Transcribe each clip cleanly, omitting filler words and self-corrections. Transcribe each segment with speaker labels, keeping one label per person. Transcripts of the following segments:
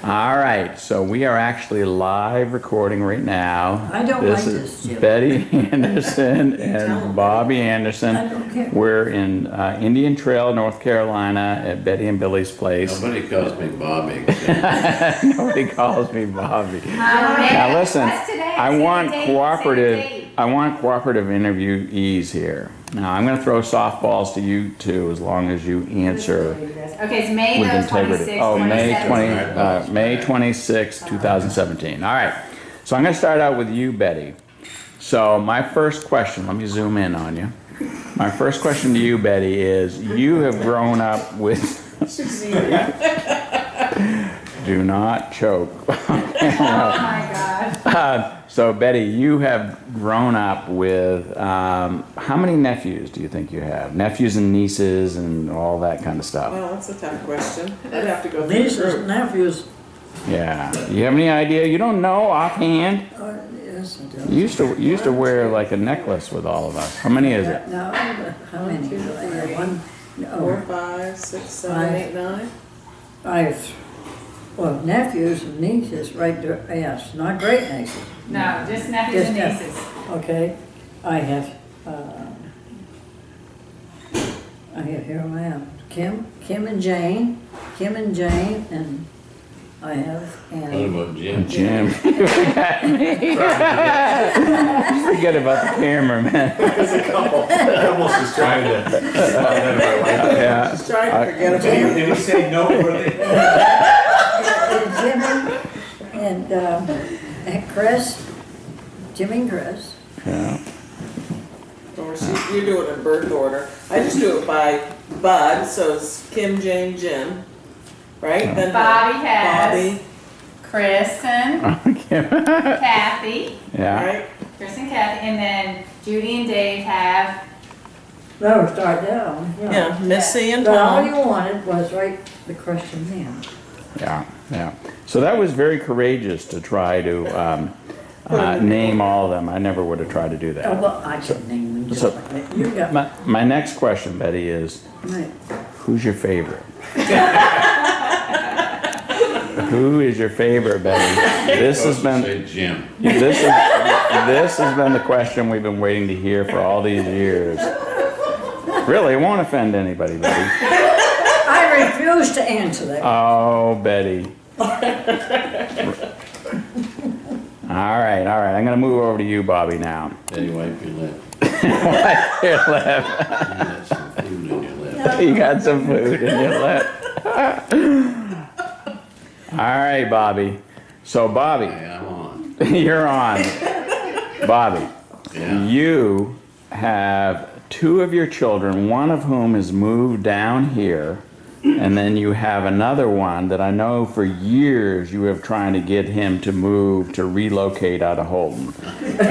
Speaker 1: All right, so we are actually live recording right now.
Speaker 2: I don't
Speaker 1: This
Speaker 2: like
Speaker 1: is
Speaker 2: this, Jim.
Speaker 1: Betty Anderson
Speaker 2: tell
Speaker 1: and
Speaker 2: them.
Speaker 1: Bobby Anderson.
Speaker 2: I don't care.
Speaker 1: We're in Indian Trail, North Carolina at Betty and Billy's place.
Speaker 3: Nobody calls me Bobby.
Speaker 1: Nobody calls me Bobby. Now listen, I want cooperative interviewees here. Now I'm going to throw softballs to you too, as long as you answer
Speaker 4: Okay, it's May
Speaker 1: with
Speaker 4: the
Speaker 1: integrity.
Speaker 4: 26th,
Speaker 1: Oh,
Speaker 4: twenty-seventh.
Speaker 1: May 26, 2017. All right. So I'm going to start out with you, Betty. So my first question, let me zoom in on you. My first question to you, Betty, is you have grown up with... Do not choke.
Speaker 4: Oh my God.
Speaker 1: So Betty, you have grown up with, how many nephews do you think you have? Nephews and nieces and all that kind of stuff.
Speaker 5: Well, that's a tough question. I'd have to go through the
Speaker 2: Nieces,
Speaker 5: group.
Speaker 2: nephews,
Speaker 1: Yeah. You have any idea? You don't know offhand?
Speaker 2: yes, I do.
Speaker 1: You used to wear like a necklace with all of us. How many is it?
Speaker 2: No, but how many?
Speaker 5: Two, three,
Speaker 2: One,
Speaker 5: 4,
Speaker 2: no,
Speaker 5: 5, 6, 7,
Speaker 2: Five.
Speaker 5: 8, 9.
Speaker 2: I have, well, nephews and nieces, right there, yes, not great nieces,
Speaker 4: No, just nephews and
Speaker 2: Just
Speaker 4: nieces.
Speaker 2: okay? I have, here I am, Kim and Jane, and I have
Speaker 3: What
Speaker 2: Annie.
Speaker 3: about Jim?
Speaker 1: Jim. Forget about the cameraman.
Speaker 6: There's a couple. I almost was trying to.
Speaker 1: Yeah.
Speaker 5: Just trying to forget about it.
Speaker 6: Did he say no?
Speaker 2: And Jimmy, and Chris, Jimmy and Chris.
Speaker 1: Yeah.
Speaker 5: Or you do it in birth order. I just do it by Bud, so it's Kim, Jane, Jim. Right? Then
Speaker 4: Bobby has
Speaker 5: Bobby,
Speaker 4: Kristen, Kathy,
Speaker 1: Yeah.
Speaker 5: right?
Speaker 4: Chris and Kathy, and then Judy and Dave have,
Speaker 2: No, start down.
Speaker 5: Yeah, Missy and
Speaker 2: But all you
Speaker 5: Tom.
Speaker 2: wanted was right the question then.
Speaker 1: Yeah. Yeah. So that was very courageous to try to name all of them. I never would have tried to do
Speaker 2: Oh,
Speaker 1: that.
Speaker 2: well, I can name them just
Speaker 1: so-
Speaker 2: like that. You got,
Speaker 1: My next question, Betty, is
Speaker 2: right.
Speaker 1: who's your favorite? Who is your favorite, Betty? This has been
Speaker 3: Say Jim.
Speaker 1: this has been the question we've been waiting to hear for all these years. Really, it won't offend anybody, Betty.
Speaker 2: I refuse to answer that.
Speaker 1: Oh, Betty. All right. I'm gonna move over to you, Bobby, now.
Speaker 3: Daddy, wipe your lip.
Speaker 1: Wipe your lip.
Speaker 3: You got some food in your lip.
Speaker 1: You got some food in your lip. All right, Bobby. So, Bobby,
Speaker 3: Hey, I'm on.
Speaker 1: you're on. Bobby,
Speaker 3: Yeah.
Speaker 1: you have two of your children, one of whom has moved down here, and then you have another one that I know for years you have trying to get him to move, to relocate out of Holton.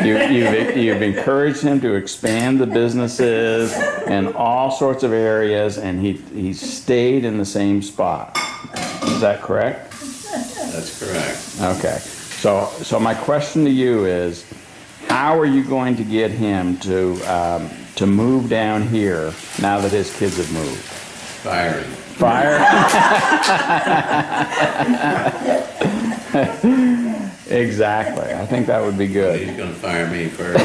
Speaker 1: You've encouraged him to expand the businesses in all sorts of areas, and he stayed in the same spot. Is that correct?
Speaker 3: That's correct.
Speaker 1: Okay. So my question to you is, how are you going to get him to move down here now that his kids have moved?
Speaker 3: Firing.
Speaker 1: Fire? Exactly. I think that would be good.
Speaker 3: He's gonna fire me first.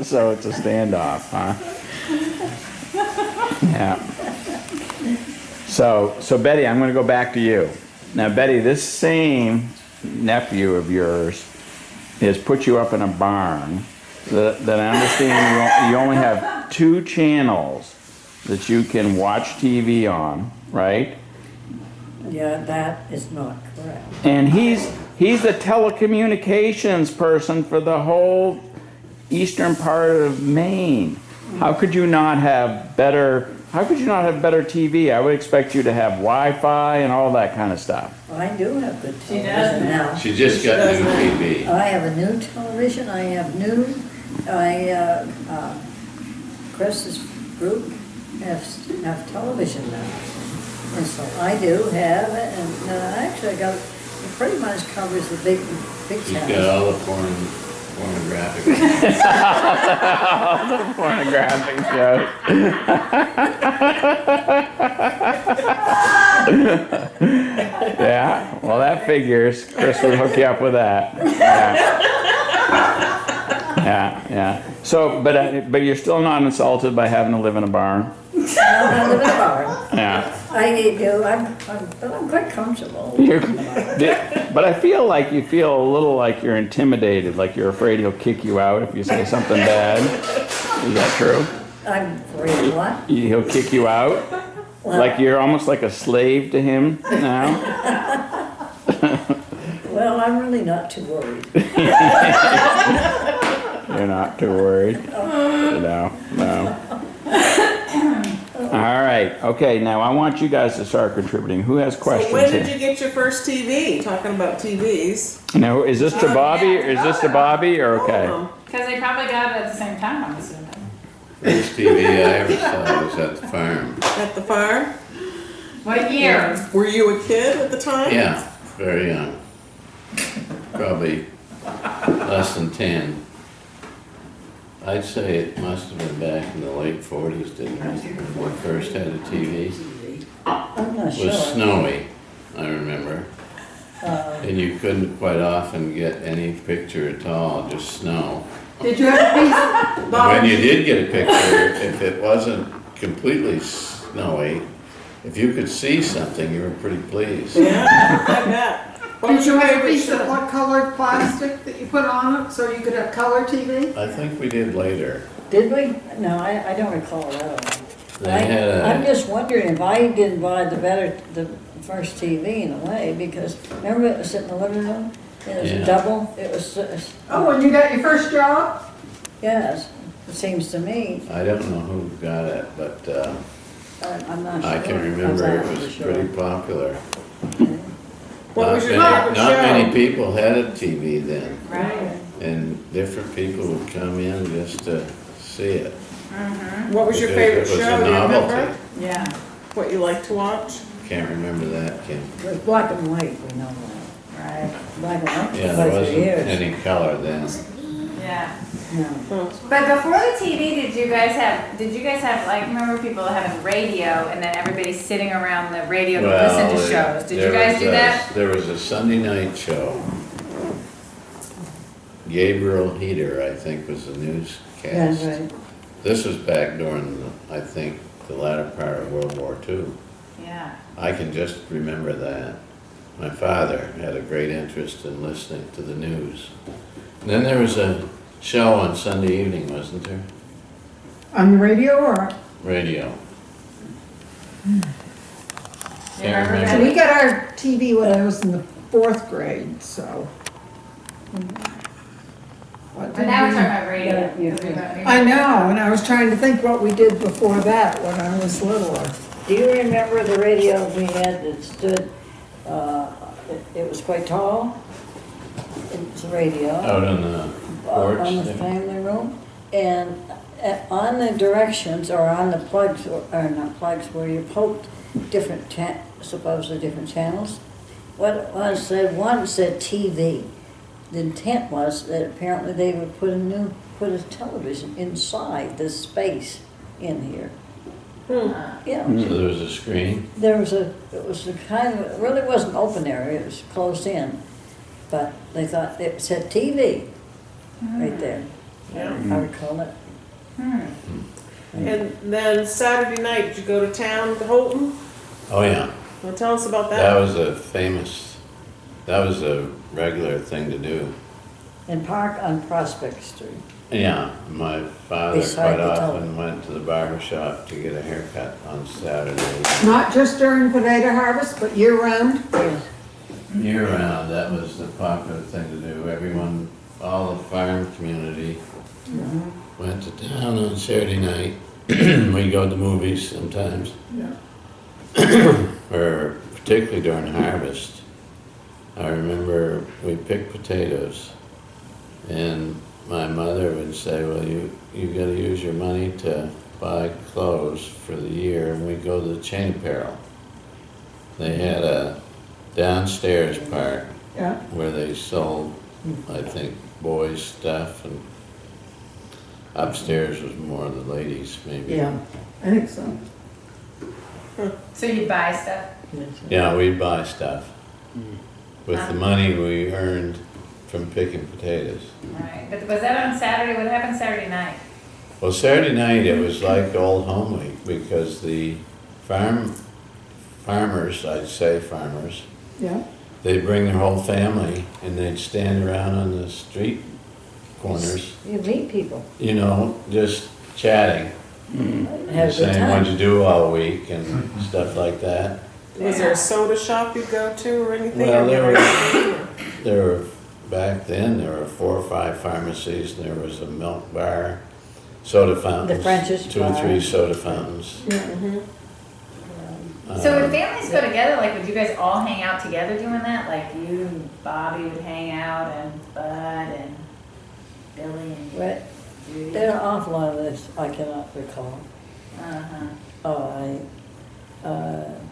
Speaker 1: So it's a standoff, huh? Yeah. So Betty, I'm going to go back to you. Now, Betty, this same nephew of yours has put you up in a barn that I understand you only have 2 channels that you can watch TV on, right?
Speaker 2: Yeah, that is not correct.
Speaker 1: And he's the telecommunications person for the whole eastern part of Maine. How could you not have better TV? I would expect you to have Wi-Fi and all that kind of stuff.
Speaker 2: I do have good
Speaker 4: She does
Speaker 2: television now.
Speaker 3: She just got new TV.
Speaker 2: I have a new television, Chris's group have television now. And so I do have it, and actually I got, it pretty much covers the big
Speaker 3: She's got
Speaker 2: channels.
Speaker 3: all the pornographic.
Speaker 1: Pornographic shows. Yeah, well, that figures. Chris would hook you up with that. Yeah. Yeah. So, but you're still not insulted by having to live in a barn?
Speaker 2: I live in a barn.
Speaker 1: Yeah.
Speaker 2: I need to, but I'm quite comfortable.
Speaker 1: But I feel like you feel a little like you're intimidated, like you're afraid he'll kick you out if you say something bad. Is that true?
Speaker 2: I'm afraid of what?
Speaker 1: He'll kick you out? Like you're almost like a slave to him now?
Speaker 2: Well, I'm really not too worried.
Speaker 1: You're not too worried? No. All right, okay, now I want you guys to start contributing. Who has
Speaker 5: So
Speaker 1: questions
Speaker 5: when did
Speaker 1: here?
Speaker 5: you get your first TV? Talking about TVs.
Speaker 1: Now, is this to Bobby, or okay?
Speaker 4: Because they probably got it at the same time, I'm assuming.
Speaker 3: First TV I ever saw was at the farm.
Speaker 5: At the farm?
Speaker 4: What year?
Speaker 5: Were you a kid at the time?
Speaker 3: Yeah, very young. Probably less than 10. I'd say it must have been back in the late 40s, didn't it? When we first had a TV.
Speaker 2: I'm not
Speaker 3: It
Speaker 2: sure.
Speaker 3: was snowy, I remember. And you couldn't quite often get any picture at all, just snow.
Speaker 7: Did you have a piece of
Speaker 3: When you did get a picture, if it wasn't completely snowy, if you could see something, you were pretty pleased.
Speaker 5: Yeah, I bet. What
Speaker 7: Did
Speaker 5: was
Speaker 7: you
Speaker 5: your
Speaker 7: have a
Speaker 5: favorite
Speaker 7: piece of
Speaker 5: show?
Speaker 7: what colored plastic that you put on it so you could have color TV?
Speaker 3: I think we did later.
Speaker 2: Did we? No, I don't recall that.
Speaker 3: They had
Speaker 2: I'm
Speaker 3: a,
Speaker 2: just wondering if I didn't buy the first TV in a way, because remember it was in the living room? It was
Speaker 3: Yeah.
Speaker 2: a double, it was,
Speaker 7: Oh, when you got your first job?
Speaker 2: yes, it seems to me,
Speaker 3: I don't know who got it, but
Speaker 2: I'm not sure.
Speaker 3: I can
Speaker 2: of
Speaker 3: remember
Speaker 2: that
Speaker 3: it
Speaker 2: for
Speaker 3: was
Speaker 2: sure.
Speaker 3: pretty popular.
Speaker 5: What was your
Speaker 3: Not
Speaker 5: favorite
Speaker 3: many- Not many
Speaker 5: show?
Speaker 3: people had a TV then,
Speaker 4: Right.
Speaker 3: and different people would come in just to see it.
Speaker 5: What was your
Speaker 3: Because
Speaker 5: favorite
Speaker 3: it was a
Speaker 5: show? Do you
Speaker 3: novelty.
Speaker 5: remember?
Speaker 4: Yeah.
Speaker 5: What you like to watch?
Speaker 3: Can't remember that, Kim.
Speaker 2: It was black and white, we know that.
Speaker 4: Right.
Speaker 2: Black and white
Speaker 3: Yeah,
Speaker 2: for
Speaker 3: there
Speaker 2: quite a few
Speaker 3: wasn't
Speaker 2: years.
Speaker 3: any color then.
Speaker 4: Yeah.
Speaker 2: No.
Speaker 4: But before the TV, did you guys have, like, remember people having radio and then everybody sitting around the radio to listen to shows? Did you guys do that?
Speaker 3: There was a Sunday night show. Gabriel Heater, I think, was the
Speaker 2: Yeah,
Speaker 3: newscast.
Speaker 2: right.
Speaker 3: This was back during, I think, the latter part of World War II.
Speaker 4: Yeah.
Speaker 3: I can just remember that. My father had a great interest in listening to the news. And then there was a show on Sunday evening, wasn't there?
Speaker 7: On the radio or?
Speaker 3: Radio.
Speaker 4: You
Speaker 3: Can't
Speaker 4: remember
Speaker 3: remember.
Speaker 7: We got our TV when I was in the 4th grade, so. What
Speaker 4: But
Speaker 7: did
Speaker 4: now we're
Speaker 7: we-
Speaker 4: talking about radio.
Speaker 2: Yeah, yeah.
Speaker 7: I know, and I was trying to think what we did before that when I was littler.
Speaker 2: Do you remember the radio we had that stood, it was quite tall? It was a radio.
Speaker 3: Out on the porch.
Speaker 2: On the
Speaker 3: there.
Speaker 2: family room, and on the directions, or on the plugs, or not plugs, where you poked different supposedly different channels, what it was said, one said TV. The intent was that apparently they would put a television inside this space in here. Yeah,
Speaker 3: So there was a screen.
Speaker 2: it was a kind of, it really wasn't open area, it was closed in, but they thought, it said TV right there.
Speaker 5: Yeah.
Speaker 2: I recall it.
Speaker 5: And then Saturday night, did you go to town to Holton?
Speaker 3: Oh, yeah.
Speaker 5: Well, tell us about
Speaker 3: That
Speaker 5: that.
Speaker 3: was that was a regular thing to do.
Speaker 2: And park on Prospect Street.
Speaker 3: Yeah, my father
Speaker 2: Beside
Speaker 3: quite
Speaker 2: the
Speaker 3: often went to the barber shop to get a haircut on Saturdays.
Speaker 7: Not just during potato harvest, but year round.
Speaker 2: Yes.
Speaker 3: Year round, that was the popular thing to do. Everyone, all the farm community went to town on Saturday night. We'd go to the movies sometimes. Or particularly during harvest. I remember we picked potatoes and my mother would say, well, you gotta use your money to buy clothes for the year, and we'd go to the Chain Apparel. They had a downstairs part
Speaker 7: Yeah.
Speaker 3: where they sold, I think, boys' stuff, and upstairs was more the ladies, maybe.
Speaker 7: Yeah, I think so.
Speaker 4: So you buy stuff?
Speaker 3: Yeah, we'd buy stuff with the money we earned from picking potatoes.
Speaker 4: Right, but was that on Saturday? What happened Saturday night?
Speaker 3: Well, Saturday night, it was like Old Home Week because the farmers, I'd say farmers,
Speaker 7: Yeah.
Speaker 3: they'd bring their whole family and they'd stand around on the street corners,
Speaker 2: You meet people,
Speaker 3: you know, just chatting,
Speaker 2: have a good
Speaker 3: saying
Speaker 2: time.
Speaker 3: what'd you do all week and stuff like that.
Speaker 5: Was there a soda shop you go to or anything?
Speaker 3: Well,
Speaker 5: or
Speaker 3: there
Speaker 5: get
Speaker 3: There were, back then, there were 4 or 5 pharmacies, and there was a milk bar, soda fountains.
Speaker 2: French's
Speaker 3: 2 or
Speaker 2: bar.
Speaker 3: 3 soda fountains.
Speaker 4: So
Speaker 3: Um,
Speaker 4: would families go together? Like, would you guys all hang out together doing that? Like you and Bobby would hang out, and Bud and Billy and
Speaker 2: But
Speaker 4: Judy.
Speaker 2: there are an awful lot of this I cannot recall.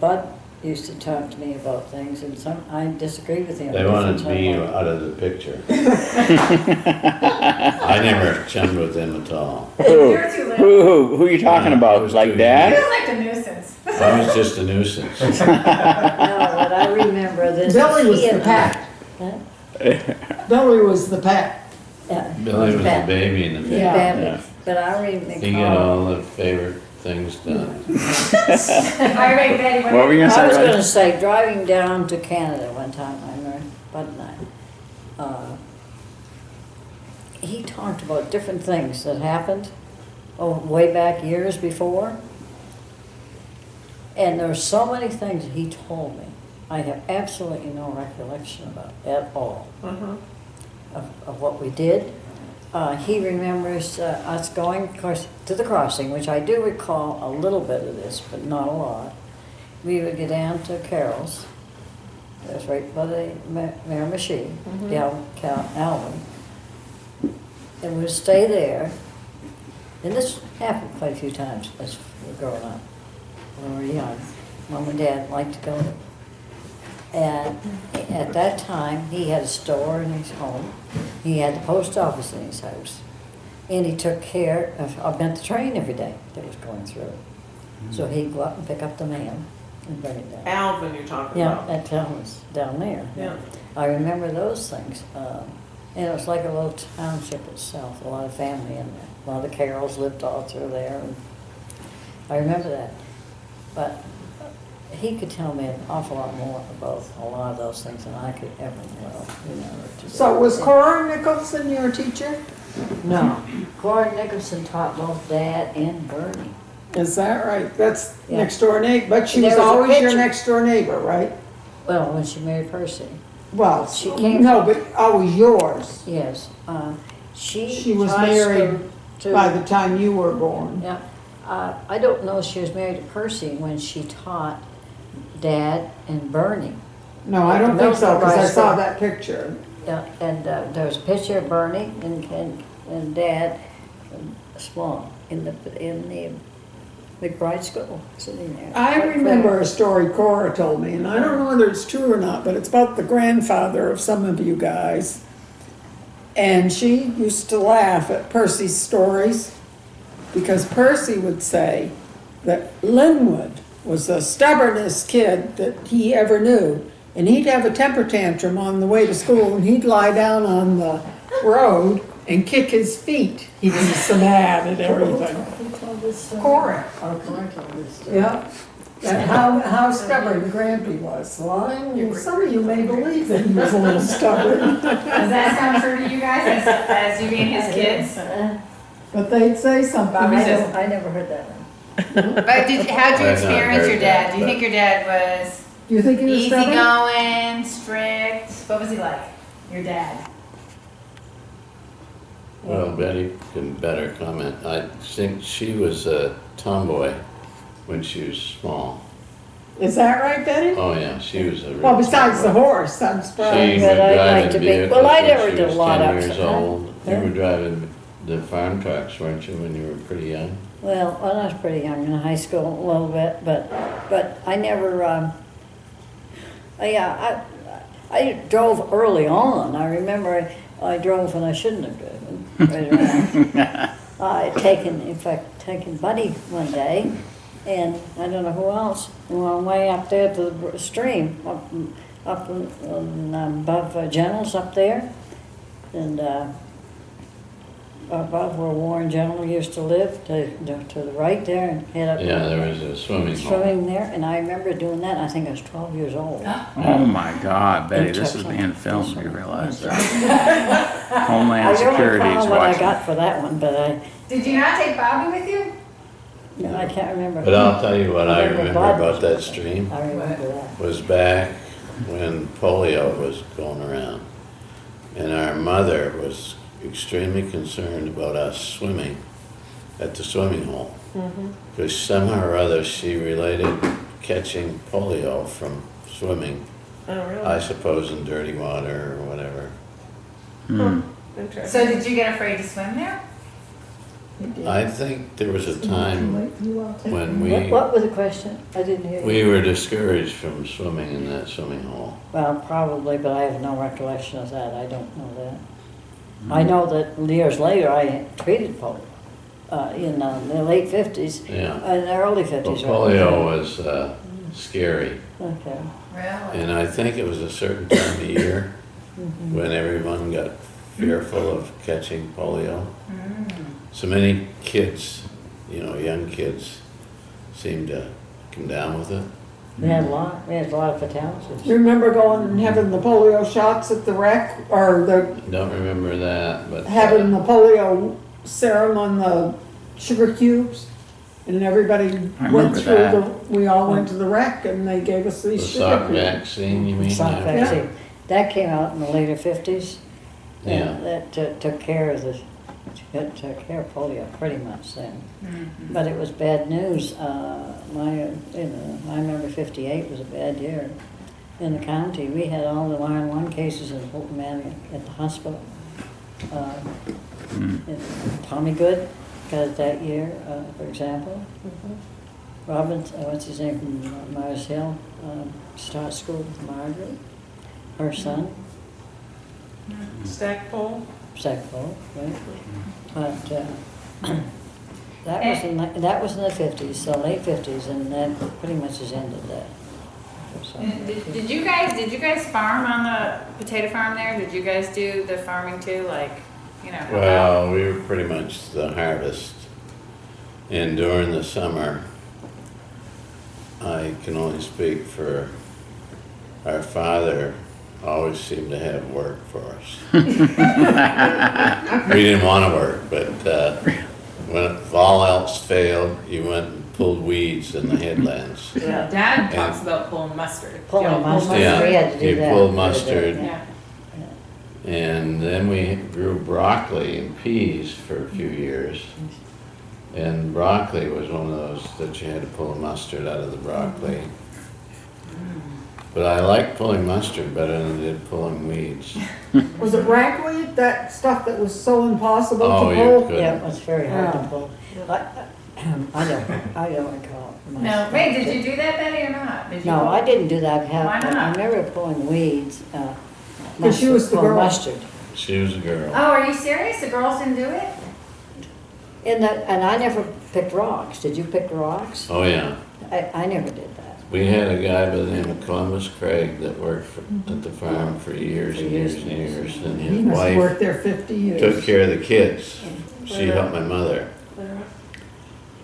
Speaker 2: Bud used to talk to me about things, and some, I disagree with him.
Speaker 3: They wanted
Speaker 2: Different
Speaker 3: me
Speaker 2: time.
Speaker 3: out of the picture. I never chummed with them at all.
Speaker 4: You're too little.
Speaker 1: Who are you talking
Speaker 3: Yeah, it
Speaker 1: about?
Speaker 3: was
Speaker 1: Like
Speaker 3: too
Speaker 1: Dad?
Speaker 4: You're like a nuisance.
Speaker 3: I was just a nuisance.
Speaker 2: No, but I remember this.
Speaker 7: Billy was
Speaker 2: he
Speaker 7: the
Speaker 2: and
Speaker 7: pet.
Speaker 2: Huh?
Speaker 7: Billy was the pet.
Speaker 2: Yeah.
Speaker 3: Billy was the
Speaker 2: Bad.
Speaker 3: baby in the family.
Speaker 7: Yeah.
Speaker 2: Bad, but I recall.
Speaker 3: He got all the favorite things done.
Speaker 4: All right, Betty.
Speaker 1: What were you gonna
Speaker 2: I
Speaker 1: say,
Speaker 2: was
Speaker 1: Buddy?
Speaker 2: gonna say, driving down to Canada one time, I remember, Bud and I, he talked about different things that happened, way back years before. And there were so many things that he told me, I have absolutely no recollection about at all, of what we did. He remembers us going, of course, to the crossing, which I do recall a little bit of this, but not a lot. We would get down to Carol's. It was right by the Miramichi, Alvin. And we'd stay there. And this happened quite a few times as we were growing up. When we were young, Mom and Dad liked to go. And at that time, he had a store in his home. He had the post office in his house. And he took care of, I met the train every day that was going through. So he'd go up and pick up the mail and bring it down.
Speaker 5: Alvin you're talking
Speaker 2: Yeah,
Speaker 5: about.
Speaker 2: that town was down there.
Speaker 5: Yeah.
Speaker 2: I remember those things. And it was like a little township itself, a lot of family in there. A lot of Carols lived all through there. And I remember that. But he could tell me an awful lot more about a lot of those things than I could ever know.
Speaker 7: So was Cora Nicholson your teacher?
Speaker 2: No. Cora Nicholson taught both Dad and Bernie.
Speaker 7: Is that right? That's
Speaker 2: Yeah.
Speaker 7: next door neighbor, but she
Speaker 2: There
Speaker 7: was
Speaker 2: was a
Speaker 7: always your
Speaker 2: picture.
Speaker 7: next door neighbor, right?
Speaker 2: Well, when she married Percy.
Speaker 7: Well,
Speaker 2: She came-
Speaker 7: no, but always yours
Speaker 2: Yes.
Speaker 7: She was
Speaker 2: taught
Speaker 7: married
Speaker 2: school to-
Speaker 7: by the time you were born.
Speaker 2: Yeah, I don't know if she was married to Percy when she taught Dad and Bernie.
Speaker 7: No, I don't think so, because I
Speaker 2: Right,
Speaker 7: saw
Speaker 2: so-
Speaker 7: that picture.
Speaker 2: Yeah, and there was a picture of Bernie and Dad, small, in the McBride School, sitting there.
Speaker 7: I remember a story Cora told me, and I don't know whether it's true or not, but it's about the grandfather of some of you guys. And she used to laugh at Percy's stories because Percy would say that Linwood was the stubbornest kid that he ever knew. And he'd have a temper tantrum on the way to school, and he'd lie down on the road and kick his feet. He was so mad at everything. Cora.
Speaker 2: Oh, Cora told this story.
Speaker 7: Yeah. And how stubborn Grampy was. Well, some of you may believe that he was a little stubborn,
Speaker 4: Does that sound true to you guys as you being his kids?
Speaker 7: but they'd say something.
Speaker 2: I never heard that one.
Speaker 4: But how'd you
Speaker 3: I've not
Speaker 4: experience
Speaker 3: heard
Speaker 4: your dad?
Speaker 3: that,
Speaker 4: Do you think your dad was
Speaker 7: Do you think he was stubborn?
Speaker 4: easygoing, strict? What was he like? Your dad?
Speaker 3: Well, Betty can better comment. I think she was a tomboy when she was small.
Speaker 7: Is that right, Betty?
Speaker 3: Oh, yeah, she was a real
Speaker 7: Well, besides the
Speaker 3: tomboy.
Speaker 7: horse, I'm
Speaker 3: She
Speaker 7: surprised.
Speaker 3: would
Speaker 2: But I'd
Speaker 3: drive
Speaker 2: like to
Speaker 3: in
Speaker 2: be-
Speaker 3: vehicles
Speaker 2: well, I
Speaker 3: when
Speaker 2: never
Speaker 3: she
Speaker 2: did a
Speaker 3: was
Speaker 2: lot
Speaker 3: 10
Speaker 2: of-
Speaker 3: years old. You
Speaker 2: Yeah.
Speaker 3: were driving the farm trucks, weren't you, when you were pretty young?
Speaker 2: Well, when I was pretty young in high school, a little bit, but I never, I drove early on. I remember I drove when I shouldn't have driven. Right around. I had taken Buddy one day, And I don't know who else, well, way up there to the stream, up above General's up there. And above where Warren General used to live, to the right there and head up.
Speaker 3: Yeah, there was a swimming hole.
Speaker 2: Swimming there, and I remember doing that, I think I was 12 years old.
Speaker 1: Oh my God, Betty, this is being filmed, you realize that? Homeland Security
Speaker 2: I
Speaker 1: is
Speaker 2: don't recall what I
Speaker 1: watching.
Speaker 2: got for that one, but
Speaker 4: Did you not take Bobby with you?
Speaker 2: I can't remember.
Speaker 3: But I'll tell you what I remember
Speaker 2: Bud
Speaker 3: about that
Speaker 2: was-
Speaker 3: stream
Speaker 2: I remember that.
Speaker 3: was back when polio was going around. And our mother was extremely concerned about us swimming at the swimming hole. Because somehow or other she related catching polio from swimming,
Speaker 5: Oh, really?
Speaker 3: I suppose in dirty water or whatever.
Speaker 5: Interesting.
Speaker 4: So did you get afraid to swim there?
Speaker 3: I think there was a time when
Speaker 2: What was the question? I didn't hear you.
Speaker 3: we were discouraged from swimming in that swimming hole.
Speaker 2: Well, probably, but I have no recollection of that. I don't know that. I know that years later I treated polio in the late 50s,
Speaker 3: Yeah.
Speaker 2: in the early
Speaker 3: Well,
Speaker 2: 50s.
Speaker 3: polio was scary.
Speaker 2: Okay.
Speaker 4: Really?
Speaker 3: And I think it was a certain time of year when everyone got fearful of catching polio. So many kids, young kids, seemed to come down with it.
Speaker 2: We had a lot of fatalities.
Speaker 7: You remember going and having the polio shots at the rec, or
Speaker 3: Don't remember that, but
Speaker 7: having the polio serum on the sugar cubes? And everybody
Speaker 1: I
Speaker 7: went
Speaker 1: remember
Speaker 7: through
Speaker 1: that.
Speaker 7: we all went to the rec and they gave us
Speaker 3: the
Speaker 7: these sugar
Speaker 3: sock
Speaker 7: cubes.
Speaker 3: vaccine, you mean?
Speaker 2: Sock
Speaker 3: Yeah.
Speaker 2: vaccine. That came out in the later 50s.
Speaker 3: Yeah.
Speaker 2: That took care of took care of polio pretty much then. But it was bad news. I remember 58 was a bad year in the county. We had all the Line 1 cases in Fulton Manor at the hospital. And Tommy Good got it that year, for example. Robbins, what's his name, from Mars Hill, Start School with Margaret, her son,
Speaker 5: Stackpole?
Speaker 2: Sackville, right? But that was in the 50s, so late 50s, and that pretty much has ended that. So,
Speaker 4: And did you guys farm on the potato farm there? Did you guys do the farming too, help out?
Speaker 3: Well, we were pretty much the harvest. And during the summer, I can only speak for our father, always seemed to have work for us. We didn't want to work, but when all else failed, you went and pulled weeds in the headlands.
Speaker 5: Yeah.
Speaker 8: Dad talks about pulling mustard.
Speaker 2: Pulling
Speaker 8: Y'all pull
Speaker 2: mustard.
Speaker 3: Yeah,
Speaker 2: We had to do
Speaker 3: you
Speaker 2: that.
Speaker 3: pulled mustard.
Speaker 8: Yeah.
Speaker 3: And then we grew broccoli and peas for a few years. And broccoli was one of those that you had to pull the mustard out of the broccoli. But I liked pulling mustard better than I did pulling weeds.
Speaker 7: Was it ragweed, that stuff that was so impossible
Speaker 3: Oh,
Speaker 7: to
Speaker 3: you
Speaker 7: pull?
Speaker 3: couldn't.
Speaker 2: Yeah, it was very hard to
Speaker 7: Yeah.
Speaker 2: pull. I don't recall.
Speaker 4: No, wait, did you do that, Betty, or not? Did you
Speaker 2: No,
Speaker 4: pull-
Speaker 2: I didn't do that.
Speaker 4: Why not?
Speaker 2: I remember pulling weeds.
Speaker 7: 'Cause she was the
Speaker 2: pulling
Speaker 7: girl.
Speaker 2: Mustard.
Speaker 3: She was a girl.
Speaker 4: Oh, are you serious? The girls didn't do it?
Speaker 2: And I never picked rocks. Did you pick rocks?
Speaker 3: Oh, yeah.
Speaker 2: I never did that.
Speaker 3: We had a guy by the name of Columbus Craig that worked at the farm for years and years and years. And
Speaker 7: He
Speaker 3: his
Speaker 7: must have
Speaker 3: wife
Speaker 7: worked there 50 years.
Speaker 3: took care of the kids. She helped my mother.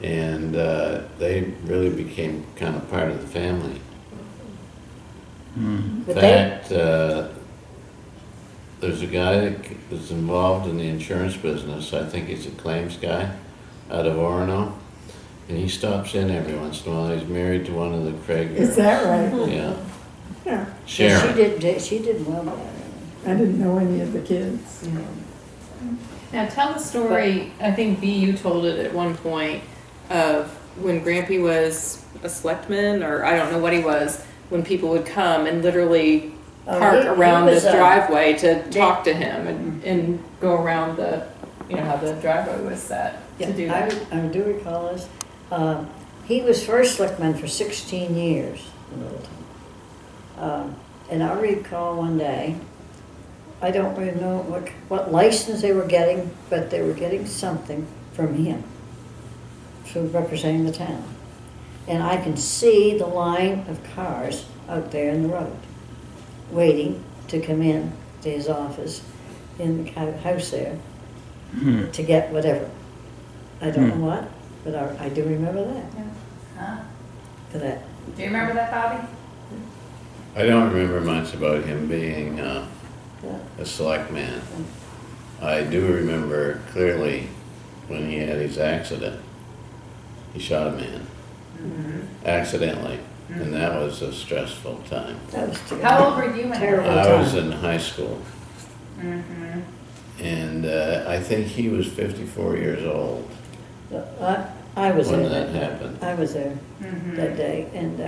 Speaker 3: And they really became kind of part of the family. In
Speaker 2: But they,
Speaker 3: fact, there's a guy that's involved in the insurance business. I think he's a claims guy out of Orono. And he stops in every once in a while. He's married to one of the Craig girls.
Speaker 7: Is that right?
Speaker 3: Yeah.
Speaker 7: Yeah.
Speaker 3: Sharon.
Speaker 2: she did well there.
Speaker 7: I didn't know any of the kids.
Speaker 8: Now tell the story, I think B, you told it at one point, of when Grampy was a selectman, or I don't know what he was, when people would come and literally
Speaker 2: Oh,
Speaker 8: park
Speaker 2: he
Speaker 8: around
Speaker 2: was
Speaker 8: the
Speaker 2: a-
Speaker 8: driveway to talk to him and go around the, how the driveway was set to do
Speaker 2: Yeah,
Speaker 8: that.
Speaker 2: I do recall this. He was first selectman for 16 years in Littleton. And I recall one day, I don't really know what license they were getting, but they were getting something from him, for representing the town. And I can see the line of cars out there in the road, waiting to come in to his office in the house there to get whatever. I don't know what, but I do remember that.
Speaker 4: Huh?
Speaker 2: For that.
Speaker 4: Do you remember that, Bobby?
Speaker 3: I don't remember much about him being
Speaker 2: Yeah.
Speaker 3: a selectman. I do remember clearly when he had his accident. He shot a man accidentally, and that was a stressful time.
Speaker 2: That was
Speaker 4: How old were you when
Speaker 2: Terrible.
Speaker 3: I was in high school,
Speaker 4: Mm-hmm.
Speaker 3: and I think he was 54 years old
Speaker 2: I was
Speaker 3: when
Speaker 2: there.
Speaker 3: that happened.
Speaker 2: I was there
Speaker 4: Mm-hmm.
Speaker 2: that day, and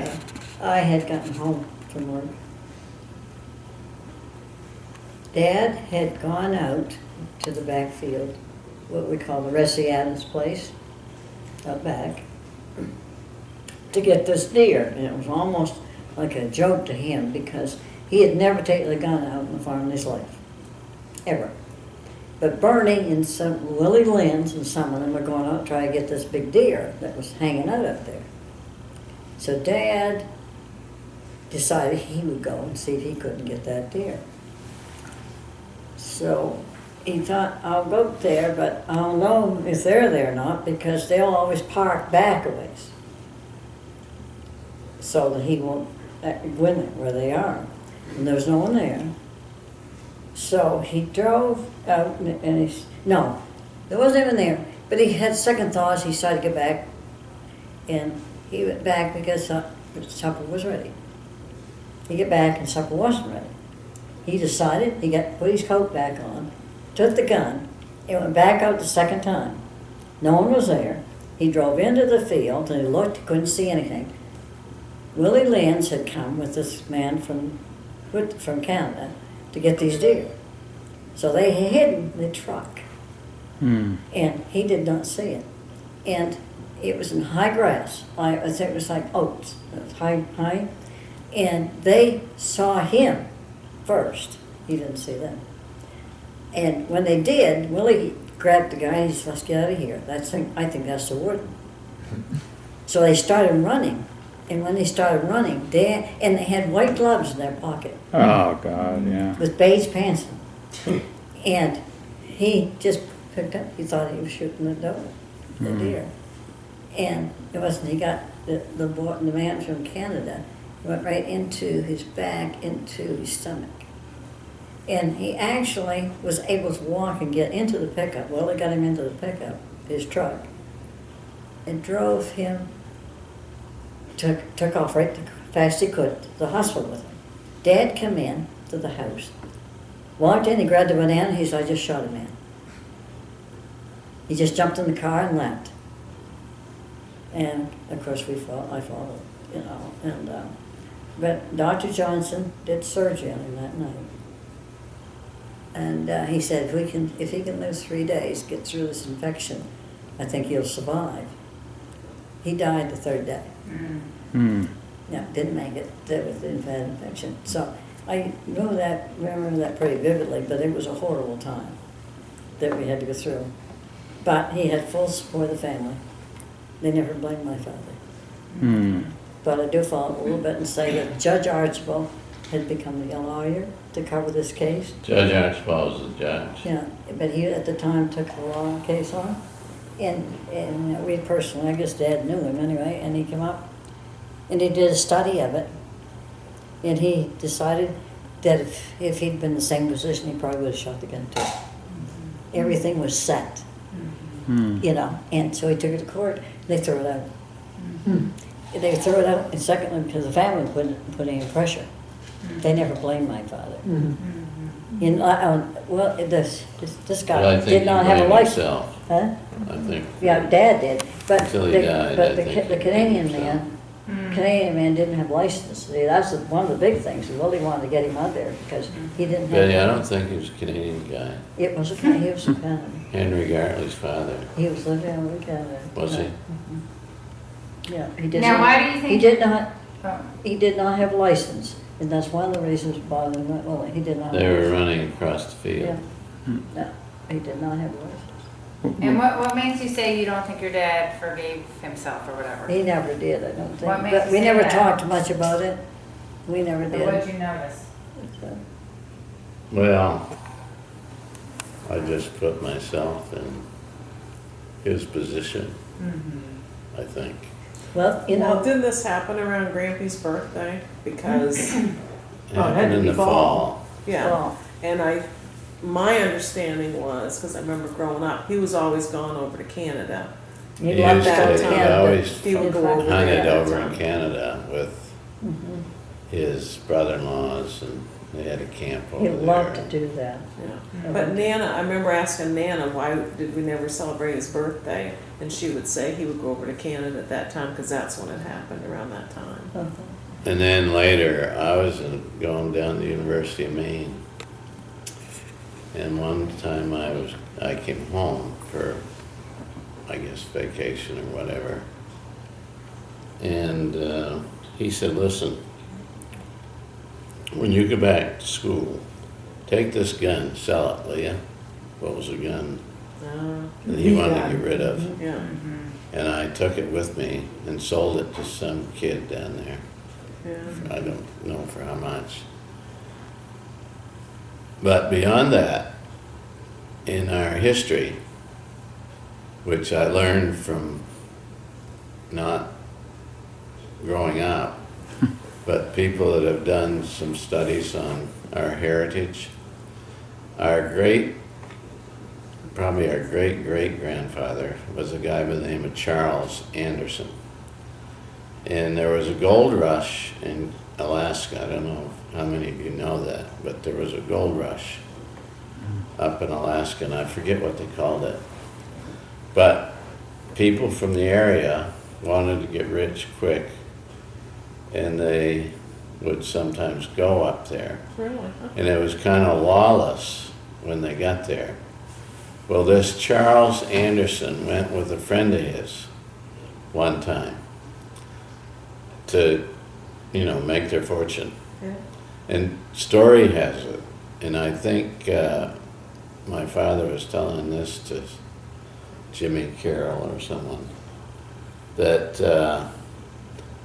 Speaker 2: I had gotten home from work. Dad had gone out to the backfield, what we call the Ressie Adams place, out back, to get this deer. And it was almost like a joke to him because he had never taken a gun out on the farm in his life, ever. But Bernie and some Willie Lynn's and some of them were going out to try to get this big deer that was hanging out up there. So Dad decided he would go and see if he couldn't get that deer. So he thought, I'll go there, but I don't know if they're there or not because they'll always park back a ways so that he won't win it where they are. And there was no one there. So he drove out and no, there wasn't even there. But he had second thoughts, he decided to get back. And he went back because supper was ready. He got back and supper wasn't ready. He decided, put his coat back on, took the gun, and went back out the second time. No one was there. He drove into the field and he looked, couldn't see anything. Willie Lynn's had come with this man from Canada to get these deer. So they had hidden the truck. And he did not see it. And it was in high grass. I think it was like oats, high. And they saw him first. He didn't see them. And when they did, Willie grabbed the guy and he said, let's get out of here. I think that's the warden. So they started running. And when they started running, and they had white gloves in their pocket
Speaker 1: Oh, God, yeah.
Speaker 2: with beige pants on. And he just picked up, he thought he was shooting the deer. And it wasn't, he got the man from Canada, went right into his back, into his stomach. And he actually was able to walk and get into the pickup. Well, they got him into the pickup, his truck, and drove him, took off right as fast as he could to the hospital with him. Dad came in to the house, walked in, he grabbed the banana, he said, I just shot a man. He just jumped in the car and left. And of course I followed, but Dr. Johnson did surgery on him that night. And he said, if he can live 3 days, get through this infection, I think he'll survive. He died the third day. No, didn't make it. There was the infection. So I remember that pretty vividly, but it was a horrible time that we had to go through. But he had full support of the family. They never blamed my father. But I do follow up a little bit and say that Judge Archibald had become the lawyer to cover this case.
Speaker 3: Judge Archibald was the judge.
Speaker 2: Yeah, but he at the time took the law case on. And we personally, I guess Dad knew him anyway, and he came up and he did a study of it. And he decided that if he'd been in the same position, he probably would have shot the gun too. Everything was set, and so he took it to court, they threw it out. They threw it out, and secondly, because the family couldn't put any pressure. They never blamed my father. This guy
Speaker 3: Well, I think
Speaker 2: did
Speaker 3: he
Speaker 2: not have a
Speaker 3: blamed
Speaker 2: license.
Speaker 3: himself.
Speaker 2: Huh?
Speaker 3: I think.
Speaker 2: Yeah, Dad did, but
Speaker 3: Until he died, I think
Speaker 2: the
Speaker 3: he
Speaker 2: Canadian
Speaker 3: blamed
Speaker 2: man didn't have license. See, that's one of the big things. We really wanted to get him out there because he didn't have.
Speaker 3: Betty, I don't think he was a Canadian guy.
Speaker 2: It was he was from Canada.
Speaker 3: Henry Gartley's father.
Speaker 2: He was living in Canada.
Speaker 3: Was he?
Speaker 2: Yeah, he did.
Speaker 4: Now, why do you think?
Speaker 2: He did not.
Speaker 4: Oh.
Speaker 2: He did not have a license, and that's one of the reasons bothering him. Well, he did not.
Speaker 3: They
Speaker 2: have a
Speaker 3: were
Speaker 2: license.
Speaker 3: running across the
Speaker 2: Yeah.
Speaker 3: field.
Speaker 2: No, he did not have a license.
Speaker 4: And what makes you say you don't think your dad forgave himself or whatever?
Speaker 2: He never did, I don't
Speaker 4: What
Speaker 2: think.
Speaker 4: makes
Speaker 2: But
Speaker 4: you
Speaker 2: we
Speaker 4: say
Speaker 2: never
Speaker 4: that?
Speaker 2: talked much about it. We never
Speaker 4: Or
Speaker 2: did.
Speaker 4: what'd you notice?
Speaker 3: Well, I just put myself in his position, I think.
Speaker 2: Well, you
Speaker 5: Well,
Speaker 2: know,
Speaker 5: didn't this happen around Grampy's birthday? Because,
Speaker 3: It
Speaker 7: Oh, it had
Speaker 3: happened
Speaker 7: to
Speaker 3: in
Speaker 7: be
Speaker 3: the
Speaker 7: fall.
Speaker 3: fall.
Speaker 5: yeah,
Speaker 2: well,
Speaker 5: and my understanding was, because I remember growing up, he was always gone over to Canada.
Speaker 2: he
Speaker 3: He
Speaker 2: loved
Speaker 3: used
Speaker 2: that
Speaker 3: to- he
Speaker 2: Canada.
Speaker 3: always
Speaker 5: He would go over there.
Speaker 3: Hunted
Speaker 5: all
Speaker 3: over
Speaker 5: the
Speaker 3: in
Speaker 5: time.
Speaker 3: Canada with his brother-in-laws, and they had a camp over
Speaker 2: He
Speaker 3: there.
Speaker 2: loved to do that.
Speaker 5: Yeah. But Nana, I remember asking Nana, why did we never celebrate his birthday? And she would say he would go over to Canada at that time, because that's when it happened, around that time.
Speaker 3: And then later, I was going down to the University of Maine. And one time I came home for, I guess, vacation or whatever. And he said, listen, when you go back to school, take this gun, sell it, will you? What was a gun that he wanted to get rid of?
Speaker 5: Yeah.
Speaker 3: And I took it with me and sold it to some kid down there.
Speaker 5: Yeah.
Speaker 3: I don't know for how much. But beyond that, in our history, which I learned from not growing up, but people that have done some studies on our heritage, probably our great-great-grandfather was a guy by the name of Charles Anderson. And there was a gold rush in Alaska. I don't know how many of you know that, but there was a gold rush up in Alaska, and I forget what they called it. But people from the area wanted to get rich quick, and they would sometimes go up there.
Speaker 5: Really?
Speaker 3: And it was kind of lawless when they got there. Well, this Charles Anderson went with a friend of his one time to, make their fortune.
Speaker 5: Yeah.
Speaker 3: And story has it, and I think my father was telling this to Jimmy Carroll or someone, that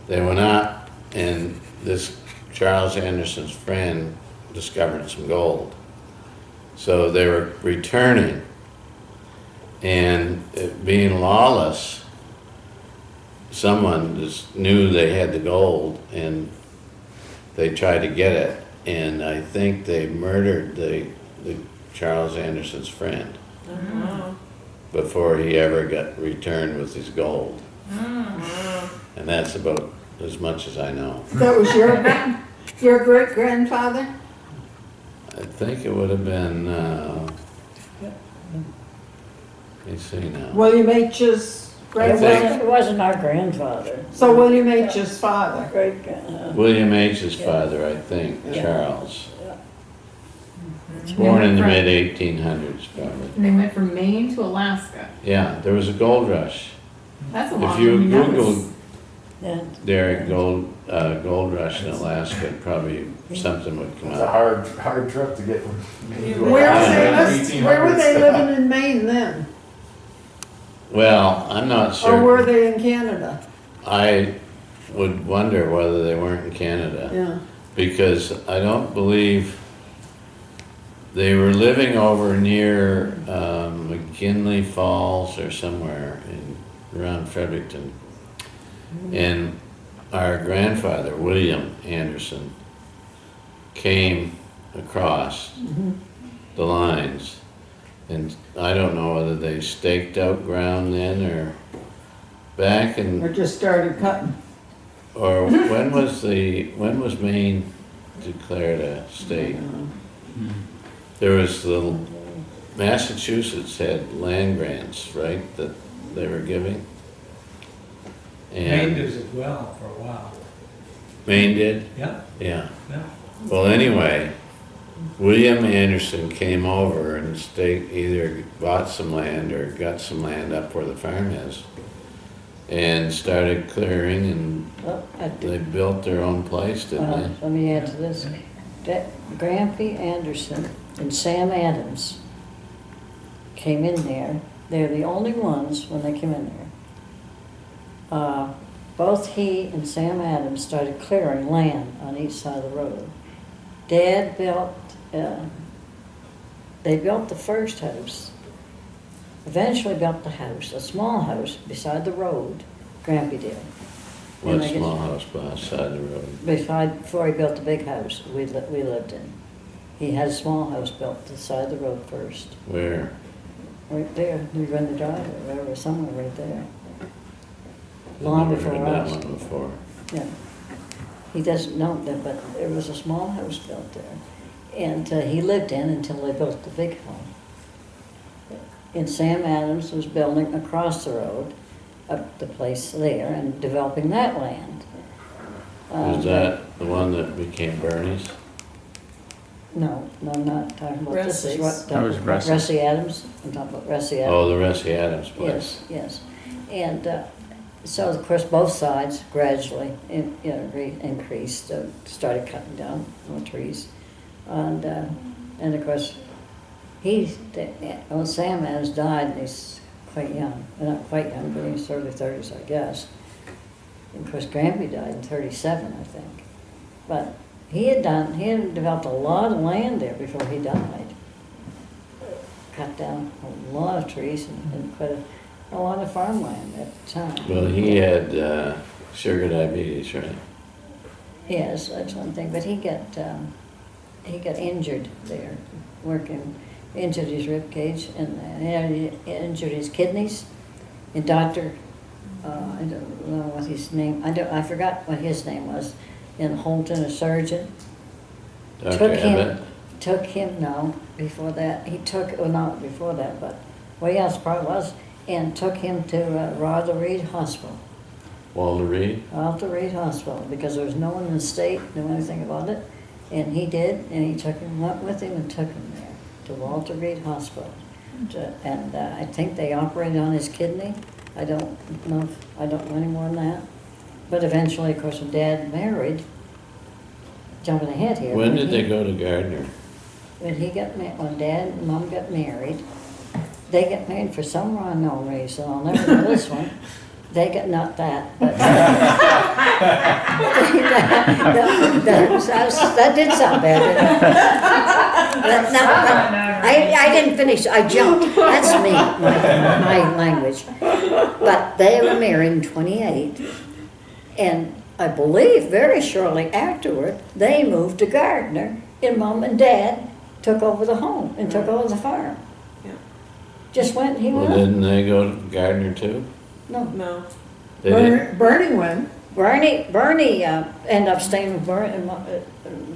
Speaker 3: they went out and this Charles Anderson's friend discovered some gold. So they were returning, and it being lawless, someone just knew they had the gold and they tried to get it, and I think they murdered the Charles Anderson's friend before he ever got returned with his gold. And that's about as much as I know.
Speaker 7: That was your great-grandfather?
Speaker 3: I think it would have been, let me see now.
Speaker 7: William H.'s
Speaker 3: I
Speaker 2: It
Speaker 3: think-
Speaker 2: wasn't our grandfather.
Speaker 7: So William H.'s father.
Speaker 2: Great,
Speaker 3: William H.'s father, I think, Charles. Born in the mid-1800s, probably.
Speaker 8: And they went from Maine to Alaska.
Speaker 3: Yeah, there was a gold rush.
Speaker 8: That's a
Speaker 3: If
Speaker 8: long
Speaker 3: you
Speaker 8: time.
Speaker 3: Google
Speaker 2: yeah.
Speaker 3: Derek gold rush in Alaska, probably something would come
Speaker 6: It's a
Speaker 3: up.
Speaker 6: hard trip to get from Maine to
Speaker 7: Where
Speaker 6: Alaska.
Speaker 7: were they living in Maine then?
Speaker 3: Well, I'm not
Speaker 7: Or were
Speaker 3: sure.
Speaker 7: they in Canada?
Speaker 3: I would wonder whether they weren't in Canada,
Speaker 7: Yeah.
Speaker 3: because I don't believe they were living over near McKinley Falls or somewhere around Fredericton. And our grandfather, William Anderson, came across the lines. And I don't know whether they staked out ground then or back in,
Speaker 7: Or just started cutting?
Speaker 3: or when was Maine declared a state? There was Massachusetts had land grants, right, that they were giving?
Speaker 9: Maine
Speaker 3: And
Speaker 9: did as well for a while.
Speaker 3: Maine did?
Speaker 9: Yeah,
Speaker 3: Yeah.
Speaker 9: yeah.
Speaker 3: Well, anyway, William Anderson came over and either bought some land or got some land up where the farm is, and started clearing, and
Speaker 2: Well,
Speaker 3: they built their own place, didn't they?
Speaker 2: let me add to this. Grampy Anderson and Sam Adams came in there They're the only ones when they came in there. Both he and Sam Adams started clearing land on each side of the road. Dad built, they built the first house, eventually built the house, a small house beside the road, Grampy did.
Speaker 3: What
Speaker 2: And I guess-
Speaker 3: small house beside the road?
Speaker 2: before he built the big house we lived in. He had a small house built beside the road first.
Speaker 3: Where?
Speaker 2: Right there, you run the driveway, or somewhere right there. Long
Speaker 3: I've
Speaker 2: before
Speaker 3: never heard
Speaker 2: us.
Speaker 3: that one before.
Speaker 2: Yeah. He doesn't know that, but there was a small house built there. And he lived in until they built the big home. And Sam Adams was building across the road, up the place there, and developing that land.
Speaker 3: Was that the one that became Bernie's?
Speaker 2: No, I'm not talking about, this is
Speaker 5: Russell's.
Speaker 2: what,
Speaker 1: That was Russell.
Speaker 2: Russie Adams, I'm talking about Russie Adams.
Speaker 3: Oh, the Rusty Adams place.
Speaker 2: Yes, yes. And so, of course, both sides gradually increased, started cutting down more trees. And of course, Sam Adams died, and he's quite young. Well, not quite young, but he's early 30s, I guess. And of course, Grampy died in 37, I think. But he had developed a lot of land there before he died. Cut down a lot of trees and quite a lot of farmland at the time.
Speaker 3: Well, he had sugar diabetes, right?
Speaker 2: Yes, that's one thing, but he got injured there, injured his rib cage, and he injured his kidneys. And doctor, I don't know what his name, I forgot what his name was, in Holton, a surgeon,
Speaker 3: Dr. Abbott?
Speaker 2: took him, no, before that, not before that, but, well, yes, probably was, and took him to Walter Reed Hospital.
Speaker 3: Walter Reed?
Speaker 2: Walter Reed Hospital, because there was no one in the state knew anything about it, and he did, and he went with him and took him there to Walter Reed Hospital. And I think they operated on his kidney. I don't know any more than that. But eventually, of course, when Dad married, jumping ahead here.
Speaker 3: When did they go to Gardner?
Speaker 2: When Dad and Mom got married, they got married for some unknown reason. I'll never know this one. They got, not that, but that did sound bad, didn't it? No, I didn't finish, I jumped. That's me, my language. But they were married in 28, and I believe very shortly afterward, they moved to Gardner, and Mom and Dad took over the home and took over the farm.
Speaker 5: Yeah.
Speaker 2: Just went, he
Speaker 3: Well,
Speaker 2: went.
Speaker 3: didn't they go to Gardner too?
Speaker 5: No.
Speaker 3: They did?
Speaker 7: Bernie went.
Speaker 2: Bernie ended up staying with Bernie.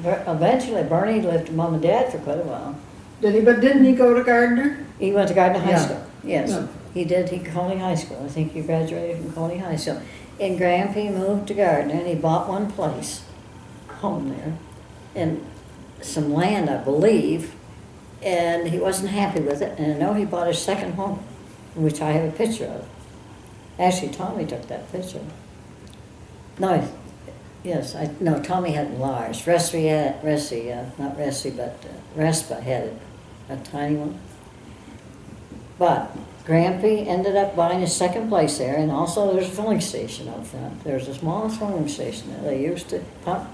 Speaker 2: Eventually, Bernie lived with Mom and Dad for quite a while.
Speaker 7: But didn't he go to Gardner?
Speaker 2: He went to Gardner High
Speaker 7: Yeah.
Speaker 2: School. Yes,
Speaker 7: Yeah.
Speaker 2: he did. He Coley High School. I think he graduated from Coley High School. And Grampy moved to Gardner, and he bought one place, home there, and some land, I believe. And he wasn't happy with it. And I know he bought his second home, which I have a picture of. Actually, Tommy took that picture. No, Tommy had enlarged. Not Resty, but Respa had it, a tiny one. But Grampy ended up buying his second place there, and also there's a filling station out front. There's a small filling station there. They used to pump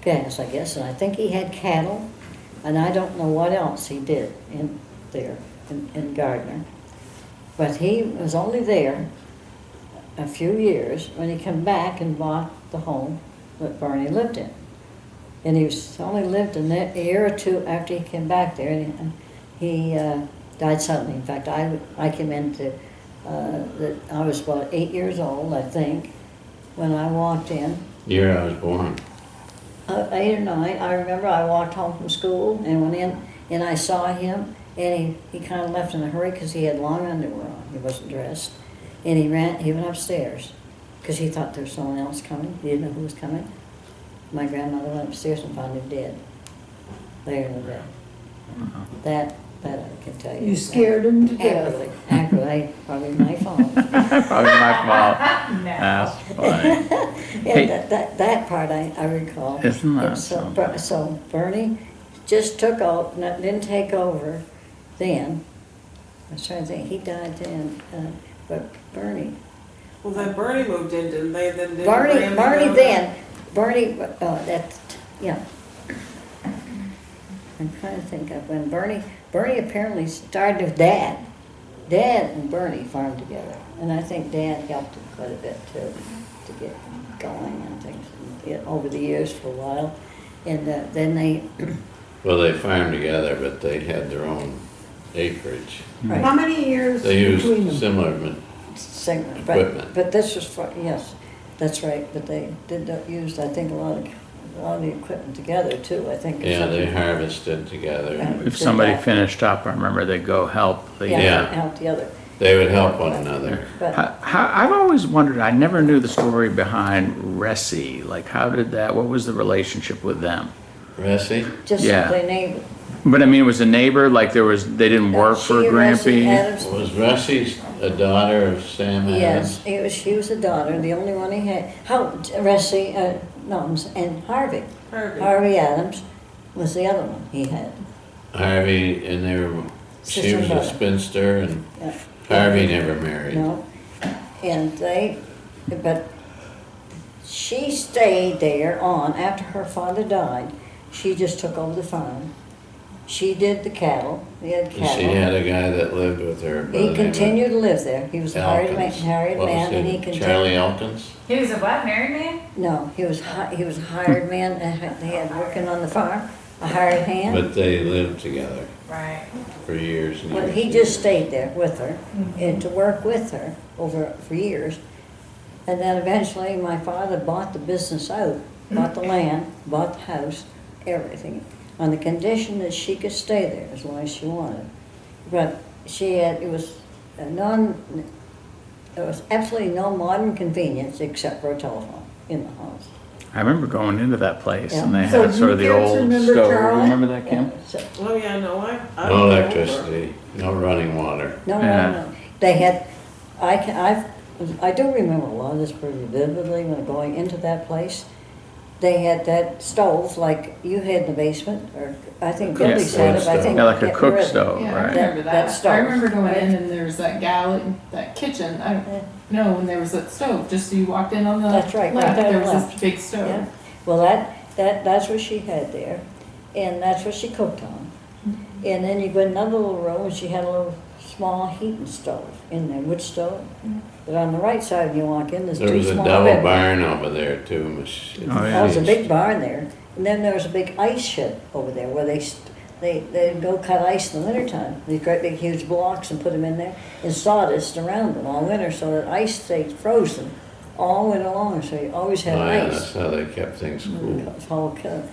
Speaker 2: gas, I guess, and I think he had cattle, and I don't know what else he did in there, in Gardner. But he was only there a few years when he came back and bought the home that Bernie lived in. And he only lived in a year or two after he came back there, and he died suddenly. In fact, I came into, I was about 8 years old, I think, when I walked in.
Speaker 3: Year I was born.
Speaker 2: 8 or 9, I remember I walked home from school and went in, and I saw him, and he kind of left in a hurry because he had long underwear on. He wasn't dressed. And he went upstairs because he thought there was someone else coming. He didn't know who was coming. My grandmother went upstairs and found him dead, there in the bed. That I can tell you.
Speaker 7: You scared him to death.
Speaker 2: Accurately, probably my fault.
Speaker 1: Probably my fault.
Speaker 4: No.
Speaker 1: That's funny.
Speaker 2: And that part I recall.
Speaker 1: Isn't that
Speaker 2: And
Speaker 1: something?
Speaker 2: so Bernie just took over, didn't take over then, I was trying to think, he died then, but Bernie.
Speaker 5: Well, then Bernie moved in, didn't they? Then did
Speaker 2: Barney
Speaker 5: Grammy go
Speaker 2: then, Barney, that's, yeah. I'm trying to think of when Bernie apparently started with Dad. Dad and Bernie farmed together, and I think Dad helped him quite a bit too, to get going and things, over the years for a while. And then they,
Speaker 3: Well, they farmed together, but they had their own acreage.
Speaker 2: right.
Speaker 7: How many years
Speaker 3: They
Speaker 7: between
Speaker 3: used
Speaker 7: them?
Speaker 3: similar,
Speaker 2: Segment,
Speaker 3: Equipment.
Speaker 2: but this was for, yes, that's right, but they did not use, I think, a lot of the equipment together too, I think.
Speaker 3: yeah, they
Speaker 2: something-
Speaker 3: harvested together.
Speaker 2: Yeah.
Speaker 1: If somebody finished up, I remember they'd go help the.
Speaker 2: Yeah,
Speaker 3: Yeah.
Speaker 2: help the other,
Speaker 3: They would help one another.
Speaker 2: but
Speaker 1: I've always wondered, I never knew the story behind Ressie. Like, how did that, what was the relationship with them?
Speaker 3: Ressie?
Speaker 2: just
Speaker 1: Yeah.
Speaker 2: simply neighbor.
Speaker 1: But I mean, it was a neighbor, like they didn't work for
Speaker 2: She, Russie
Speaker 1: Grampy?
Speaker 2: Adams,
Speaker 3: Was Ressie a daughter of Sam Adams?
Speaker 2: yes, she was a daughter, the only one he had. How, Russie, and Harvey.
Speaker 5: Harvey.
Speaker 2: Harvey Adams was the other one he had.
Speaker 3: Harvey, and they were, she
Speaker 2: Sister
Speaker 3: was a
Speaker 2: brother.
Speaker 3: spinster, and
Speaker 2: Yeah.
Speaker 3: Harvey never married.
Speaker 2: No, and but she stayed there on, after her father died, she just took over the farm. She did the cattle, they had
Speaker 3: And she
Speaker 2: cattle.
Speaker 3: had a guy that lived with her. by the
Speaker 2: He
Speaker 3: name of
Speaker 2: continued to live there, he was a hired man,
Speaker 3: Elkins.
Speaker 2: hired
Speaker 3: What was
Speaker 2: man, and he
Speaker 3: his-
Speaker 2: continued.
Speaker 3: Charlie Elkins?
Speaker 4: He was a what, married man?
Speaker 2: No, he was a hired man, they had working on the farm, a hired hand.
Speaker 3: But they lived together
Speaker 4: Right.
Speaker 3: for years and
Speaker 2: But
Speaker 3: years.
Speaker 2: he
Speaker 3: and
Speaker 2: just
Speaker 3: years.
Speaker 2: stayed there with her, and to work with her for years. And then eventually, my father bought the business out, bought the land, bought the house, everything, on the condition that she could stay there as long as she wanted. But there was absolutely no modern convenience except for a telephone in the house.
Speaker 1: I remember going into that place and they
Speaker 7: So
Speaker 1: had
Speaker 7: do
Speaker 1: sort
Speaker 7: you
Speaker 1: of the
Speaker 7: kids
Speaker 1: old
Speaker 7: remember
Speaker 1: stove.
Speaker 7: Charlie?
Speaker 1: Remember that, Kim?
Speaker 2: So-
Speaker 5: Oh, yeah, no, I
Speaker 3: No
Speaker 5: remember.
Speaker 3: electricity, no running water.
Speaker 2: No,
Speaker 1: Yeah.
Speaker 2: no. They had, I do remember a lot of this pretty vividly when going into that place. They had that stove like you had in the basement, or I think
Speaker 3: Cook
Speaker 2: Billy's had it, but I
Speaker 3: stove.
Speaker 2: think.
Speaker 1: Yeah, like a
Speaker 2: get
Speaker 1: cook
Speaker 2: rid of it.
Speaker 1: stove,
Speaker 8: Yeah, I
Speaker 1: right?
Speaker 8: remember
Speaker 2: That
Speaker 8: that.
Speaker 2: stove,
Speaker 8: I remember going
Speaker 2: right?
Speaker 8: in and there's that that kitchen. I
Speaker 2: Yeah.
Speaker 8: don't know when there was that stove. Just so you walked in on the
Speaker 2: That's right, right
Speaker 8: left,
Speaker 2: there on
Speaker 8: there
Speaker 2: the
Speaker 8: was
Speaker 2: left.
Speaker 8: this big stove.
Speaker 2: Yeah. Well, that's what she had there, and that's what she cooked on. And then you go in another little room, and she had a little small heating stove in there, wood stove. But on the right side, when you walk in, there's
Speaker 3: There
Speaker 2: two
Speaker 3: was a
Speaker 2: small
Speaker 3: double
Speaker 2: bedrooms.
Speaker 3: barn over there too.
Speaker 1: Oh, yeah.
Speaker 2: There was a big barn there, and then there was a big ice shed over there where they'd go cut ice in the wintertime. These great big huge blocks and put them in there and sawdust around them all winter so that ice stayed frozen all winter long, so you always had
Speaker 3: Oh, yeah,
Speaker 2: ice.
Speaker 3: that's how they kept things cool.
Speaker 2: It's all cut.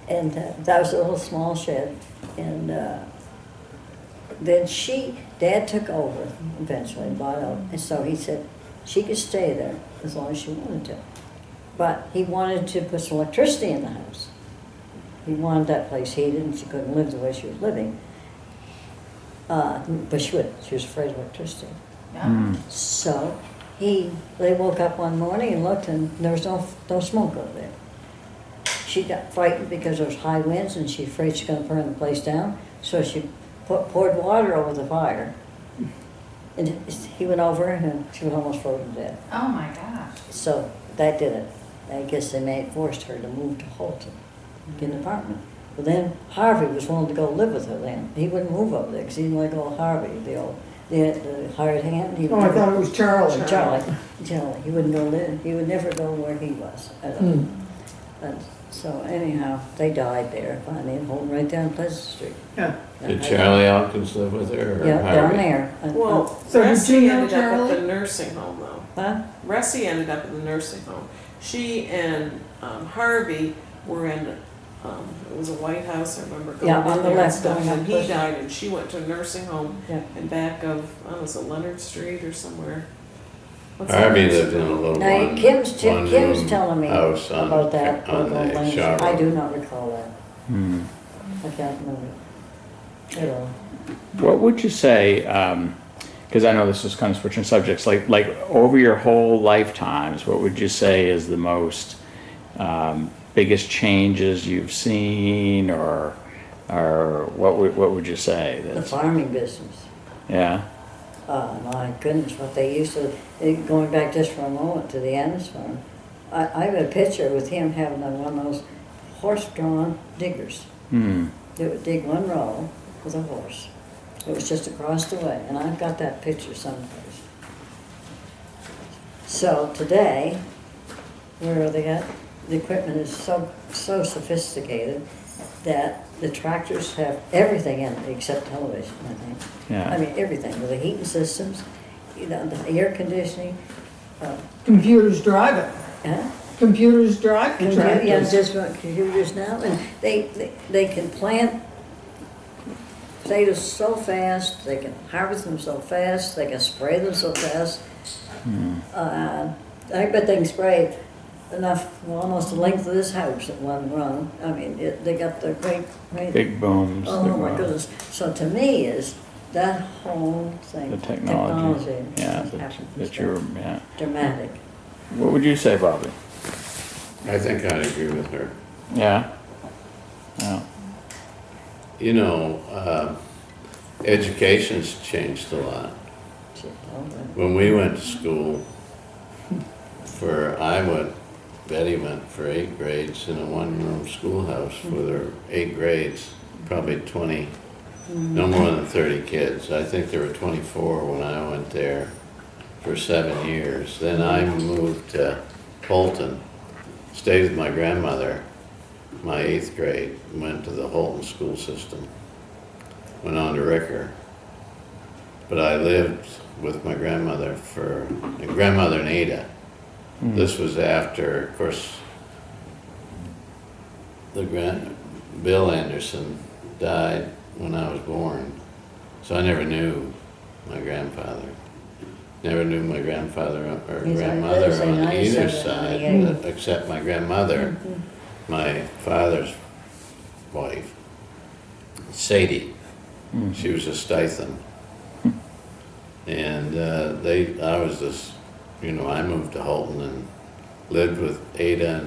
Speaker 2: And that was a little small shed. And then Dad took over eventually, bought out. And so he said she could stay there as long as she wanted to. But he wanted to put some electricity in the house. He wanted that place heated, and she couldn't live the way she was living. But she would. She was afraid of electricity.
Speaker 1: Mm.
Speaker 2: So they woke up one morning and looked, and there was no smoke over there. She got frightened because there was high winds, and she afraid she's going to burn the place down. So she poured water over the fire, and he went over, and she was almost frozen to death.
Speaker 4: Oh my gosh.
Speaker 2: So that did it. I guess they forced her to move to Holton, get an apartment. But then Harvey was willing to go live with her then. He wouldn't move over there because he didn't like old Harvey, the hired hand. He
Speaker 7: Oh, I thought it was Charlie.
Speaker 2: Charlie. He wouldn't go live. He would never go where he was. And so anyhow, they died there finally in Holton, right down Pleasant Street.
Speaker 7: Yeah.
Speaker 3: Did Charlie Elkins live with her or
Speaker 2: Yeah, down
Speaker 3: Harvey?
Speaker 2: there.
Speaker 5: Well,
Speaker 7: So did
Speaker 5: Ressie
Speaker 7: you know
Speaker 5: ended up at
Speaker 7: Charlie?
Speaker 5: the nursing home though.
Speaker 2: Huh?
Speaker 5: Ressie ended up in the nursing home. She and Harvey were in, it was a White House, I remember going
Speaker 2: Yeah,
Speaker 5: in
Speaker 2: on the
Speaker 5: there and
Speaker 2: left,
Speaker 5: stuff,
Speaker 2: going up
Speaker 5: and he
Speaker 2: Pleasant.
Speaker 5: died, and she went to a nursing home
Speaker 2: Yeah.
Speaker 5: in back of, I don't know, was it Leonard Street or somewhere? What's that
Speaker 3: Harvey
Speaker 5: nursing
Speaker 3: lived in a
Speaker 5: home?
Speaker 3: little
Speaker 2: Now,
Speaker 3: one.
Speaker 2: Kim's
Speaker 3: one-room
Speaker 2: telling me
Speaker 3: house on-
Speaker 2: about that.
Speaker 3: on the
Speaker 2: Leonard Street.
Speaker 3: Shaw
Speaker 2: I
Speaker 3: Road.
Speaker 2: do not recall that.
Speaker 1: Hmm.
Speaker 2: I can't remember at all.
Speaker 1: What would you say, because I know this is kind of switching subjects, like over your whole lifetimes, what would you say is the most biggest changes you've seen, or what would you say?
Speaker 2: The
Speaker 1: That's,
Speaker 2: farming business.
Speaker 1: Yeah.
Speaker 2: My goodness, what they used to, going back just for a moment to the Annis farm, I have a picture with him having one of those horse-drawn diggers.
Speaker 1: Hmm.
Speaker 2: They would dig one row with a horse. It was just across the way, and I've got that picture someplace. So today, where they got, the equipment is so sophisticated that the tractors have everything in it except television, I think.
Speaker 1: Yeah.
Speaker 2: I mean, everything, with the heating systems, you know, the air conditioning,
Speaker 7: Computers drive it.
Speaker 2: huh?
Speaker 7: Computers drive the
Speaker 2: Yeah,
Speaker 7: tractors.
Speaker 2: just got computers now, and they can plant potatoes so fast, they can harvest them so fast, they can spray them so fast. I bet they can spray enough, well, almost the length of this house at one run. I mean, they got the great,
Speaker 1: Big booms.
Speaker 2: oh my goodness. So to me is that whole thing.
Speaker 1: The technology. Yeah,
Speaker 2: has happened.
Speaker 1: that you're, yeah.
Speaker 2: Dramatic.
Speaker 1: What would you say, Bobby?
Speaker 3: I think I'd agree with her.
Speaker 1: Yeah? Yeah.
Speaker 3: You know, education's changed a lot. When we went to school, Betty went for 8 grades in a one-room schoolhouse with her 8 grades, probably 20, no more than 30 kids. I think there were 24 when I went there for 7 years. Then I moved to Holton, stayed with my grandmother, my 8th grade, went to the Holton school system, went on to Ricker. But I lived with my grandmother and Ada. This was after, of course, Bill Anderson died when I was born, so I never knew my grandfather. Never knew my grandfather or
Speaker 2: He's
Speaker 3: grandmother
Speaker 2: on
Speaker 3: on either
Speaker 2: 97,
Speaker 3: side,
Speaker 2: 98.
Speaker 3: except my grandmother, my father's wife, Sadie. She was a Stithen. And I moved to Holton and lived with Ada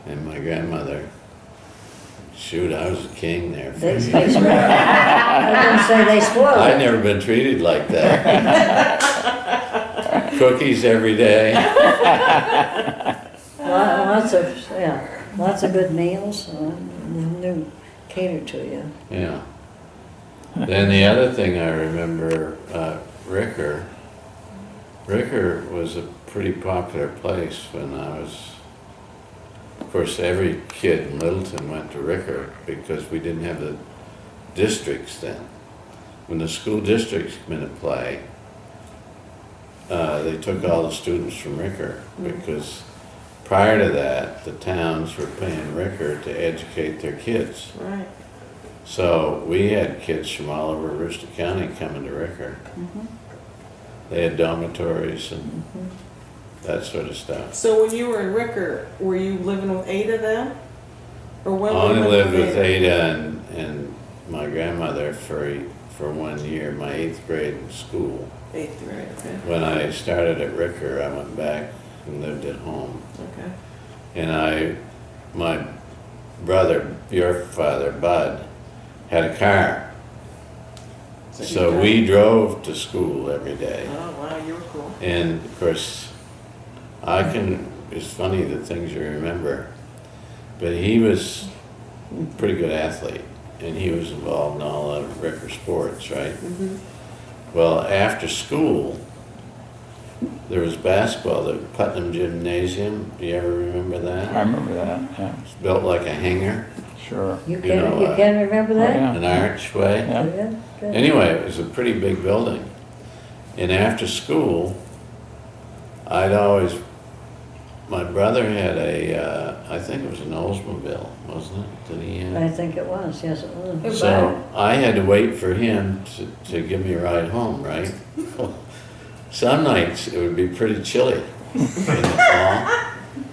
Speaker 3: and my grandmother. Shoot, I was a king there for
Speaker 2: They
Speaker 3: years.
Speaker 2: spoiled. I was gonna say they spoiled
Speaker 3: I'd
Speaker 2: it.
Speaker 3: never been treated like that. Cookies every day.
Speaker 2: Lots of good meals, new catered to you.
Speaker 3: Yeah. Then the other thing I remember, Ricker. Ricker was a pretty popular place when I was, of course, every kid in Littleton went to Ricker because we didn't have the districts then. When the school districts came into play, they took all the students from Ricker because prior to that, the towns were paying Ricker to educate their kids.
Speaker 5: Right.
Speaker 3: So we had kids from all over Aroostook County coming to Ricker. They had dormitories and that sort of stuff.
Speaker 5: So when you were in Ricker, were you living with Ada then? Or when
Speaker 3: I
Speaker 5: were you
Speaker 3: only lived with
Speaker 5: Ada?
Speaker 3: Ada and my grandmother for 1 year, my 8th grade in school.
Speaker 5: 8th grade, okay.
Speaker 3: When I started at Ricker, I went back and lived at home.
Speaker 5: Okay.
Speaker 3: And my brother, your father, Bud, had a car. So
Speaker 5: you
Speaker 3: we drove to school every day.
Speaker 5: Oh, wow, you were cool.
Speaker 3: And of course, it's funny the things you remember, but he was a pretty good athlete and he was involved in all of Ricker sports, right? Well, after school, there was basketball, the Putnam Gymnasium. Do you ever remember
Speaker 1: I
Speaker 3: that?
Speaker 1: remember that, yeah.
Speaker 3: It's built like a hangar,
Speaker 1: Sure.
Speaker 2: You
Speaker 3: You know,
Speaker 2: can remember
Speaker 1: Oh,
Speaker 2: that?
Speaker 1: yeah.
Speaker 3: an archway.
Speaker 1: Yeah.
Speaker 2: Good, good.
Speaker 3: Anyway, it was a pretty big building. And after school, my brother had I think it was an Oldsmobile, wasn't it? Did he have?
Speaker 2: I think it was, yes, it was.
Speaker 3: So I had to wait for him to give me a ride home, right? Some nights it would be pretty chilly in the fall.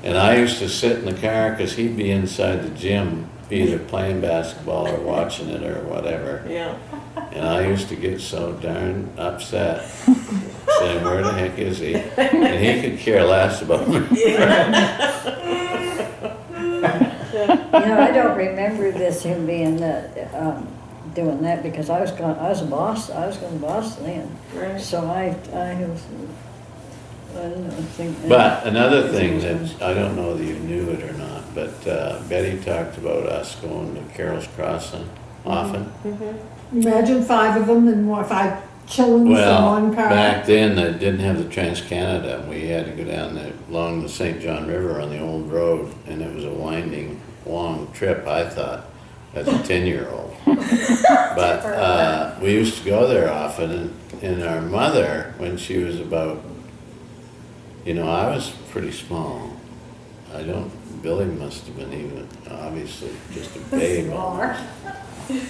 Speaker 3: And I used to sit in the car because he'd be inside the gym, either playing basketball or watching it or whatever.
Speaker 5: Yeah.
Speaker 3: And I used to get so darn upset, saying, where the heck is he? And he could care less about me.
Speaker 2: You know, I don't remember him being doing that because I was going to Boston then.
Speaker 5: Right.
Speaker 2: So I don't know, think.
Speaker 3: But another thing that, I don't know that you knew it or not, but Betty talked about us going to Carol's Crossing often.
Speaker 7: Imagine 5 of them and 5 chillings in
Speaker 3: Well,
Speaker 7: one car.
Speaker 3: back then, they didn't have the Trans-Canada, and we had to go down along the St. John River on the old road, and it was a winding, long trip, I thought, as a 10-year-old. But we used to go there often, and our mother, when she was about, I was pretty small. Billy must have been even, obviously, just a babe almost.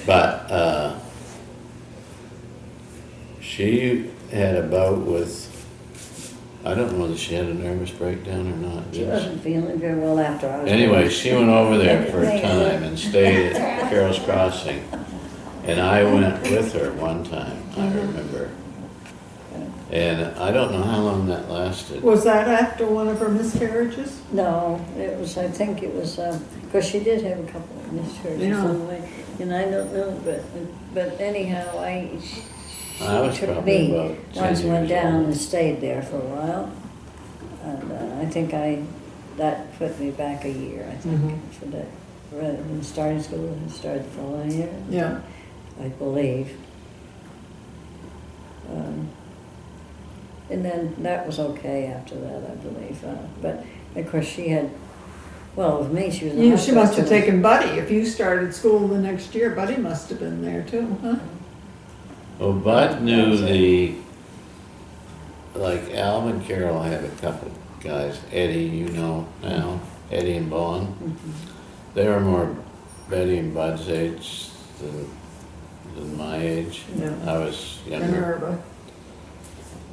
Speaker 3: But she had a bout with, I don't know whether she had a nervous breakdown or not.
Speaker 2: She wasn't feeling very well after I was.
Speaker 3: Anyway, she went over there for a time and stayed at Carol's Crossing. And I went with her one time, I remember. And I don't know how long that lasted.
Speaker 7: Was that after one of her miscarriages?
Speaker 2: No, I think it was, because she did have a couple of miscarriages
Speaker 7: Yeah.
Speaker 2: on the way. And I don't know, but anyhow,
Speaker 3: I was
Speaker 2: she took
Speaker 3: probably
Speaker 2: me,
Speaker 3: about 10
Speaker 2: once went
Speaker 3: years
Speaker 2: down
Speaker 3: old.
Speaker 2: and stayed there for a while. And I think that put me back a year, I think, for that. Rather than starting school, I started the following year.
Speaker 7: Yeah.
Speaker 2: I believe. And then that was okay after that, I believe. But of course she had, well, with me, she was in the
Speaker 7: She must have
Speaker 2: hospital.
Speaker 7: taken Buddy. If you started school the next year, Buddy must have been there too, huh?
Speaker 3: Well, Bud knew like Al and Carol had a couple guys, Eddie, now, Eddie and Bowen. They were more Betty and Bud's age than my age.
Speaker 7: Yeah.
Speaker 3: I was
Speaker 7: And
Speaker 3: younger.
Speaker 7: Irva.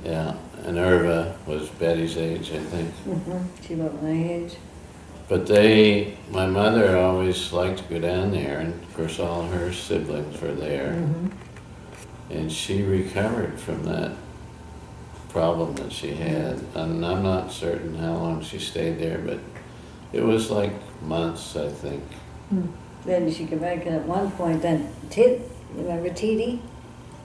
Speaker 3: Yeah, and Irva was Betty's age, I think.
Speaker 2: She was my age.
Speaker 3: But my mother always liked to go down there, and of course all her siblings were there. And she recovered from that problem that she had. And I'm not certain how long she stayed there, but it was like months, I think.
Speaker 2: Then she came back, and at one point, then remember Titi?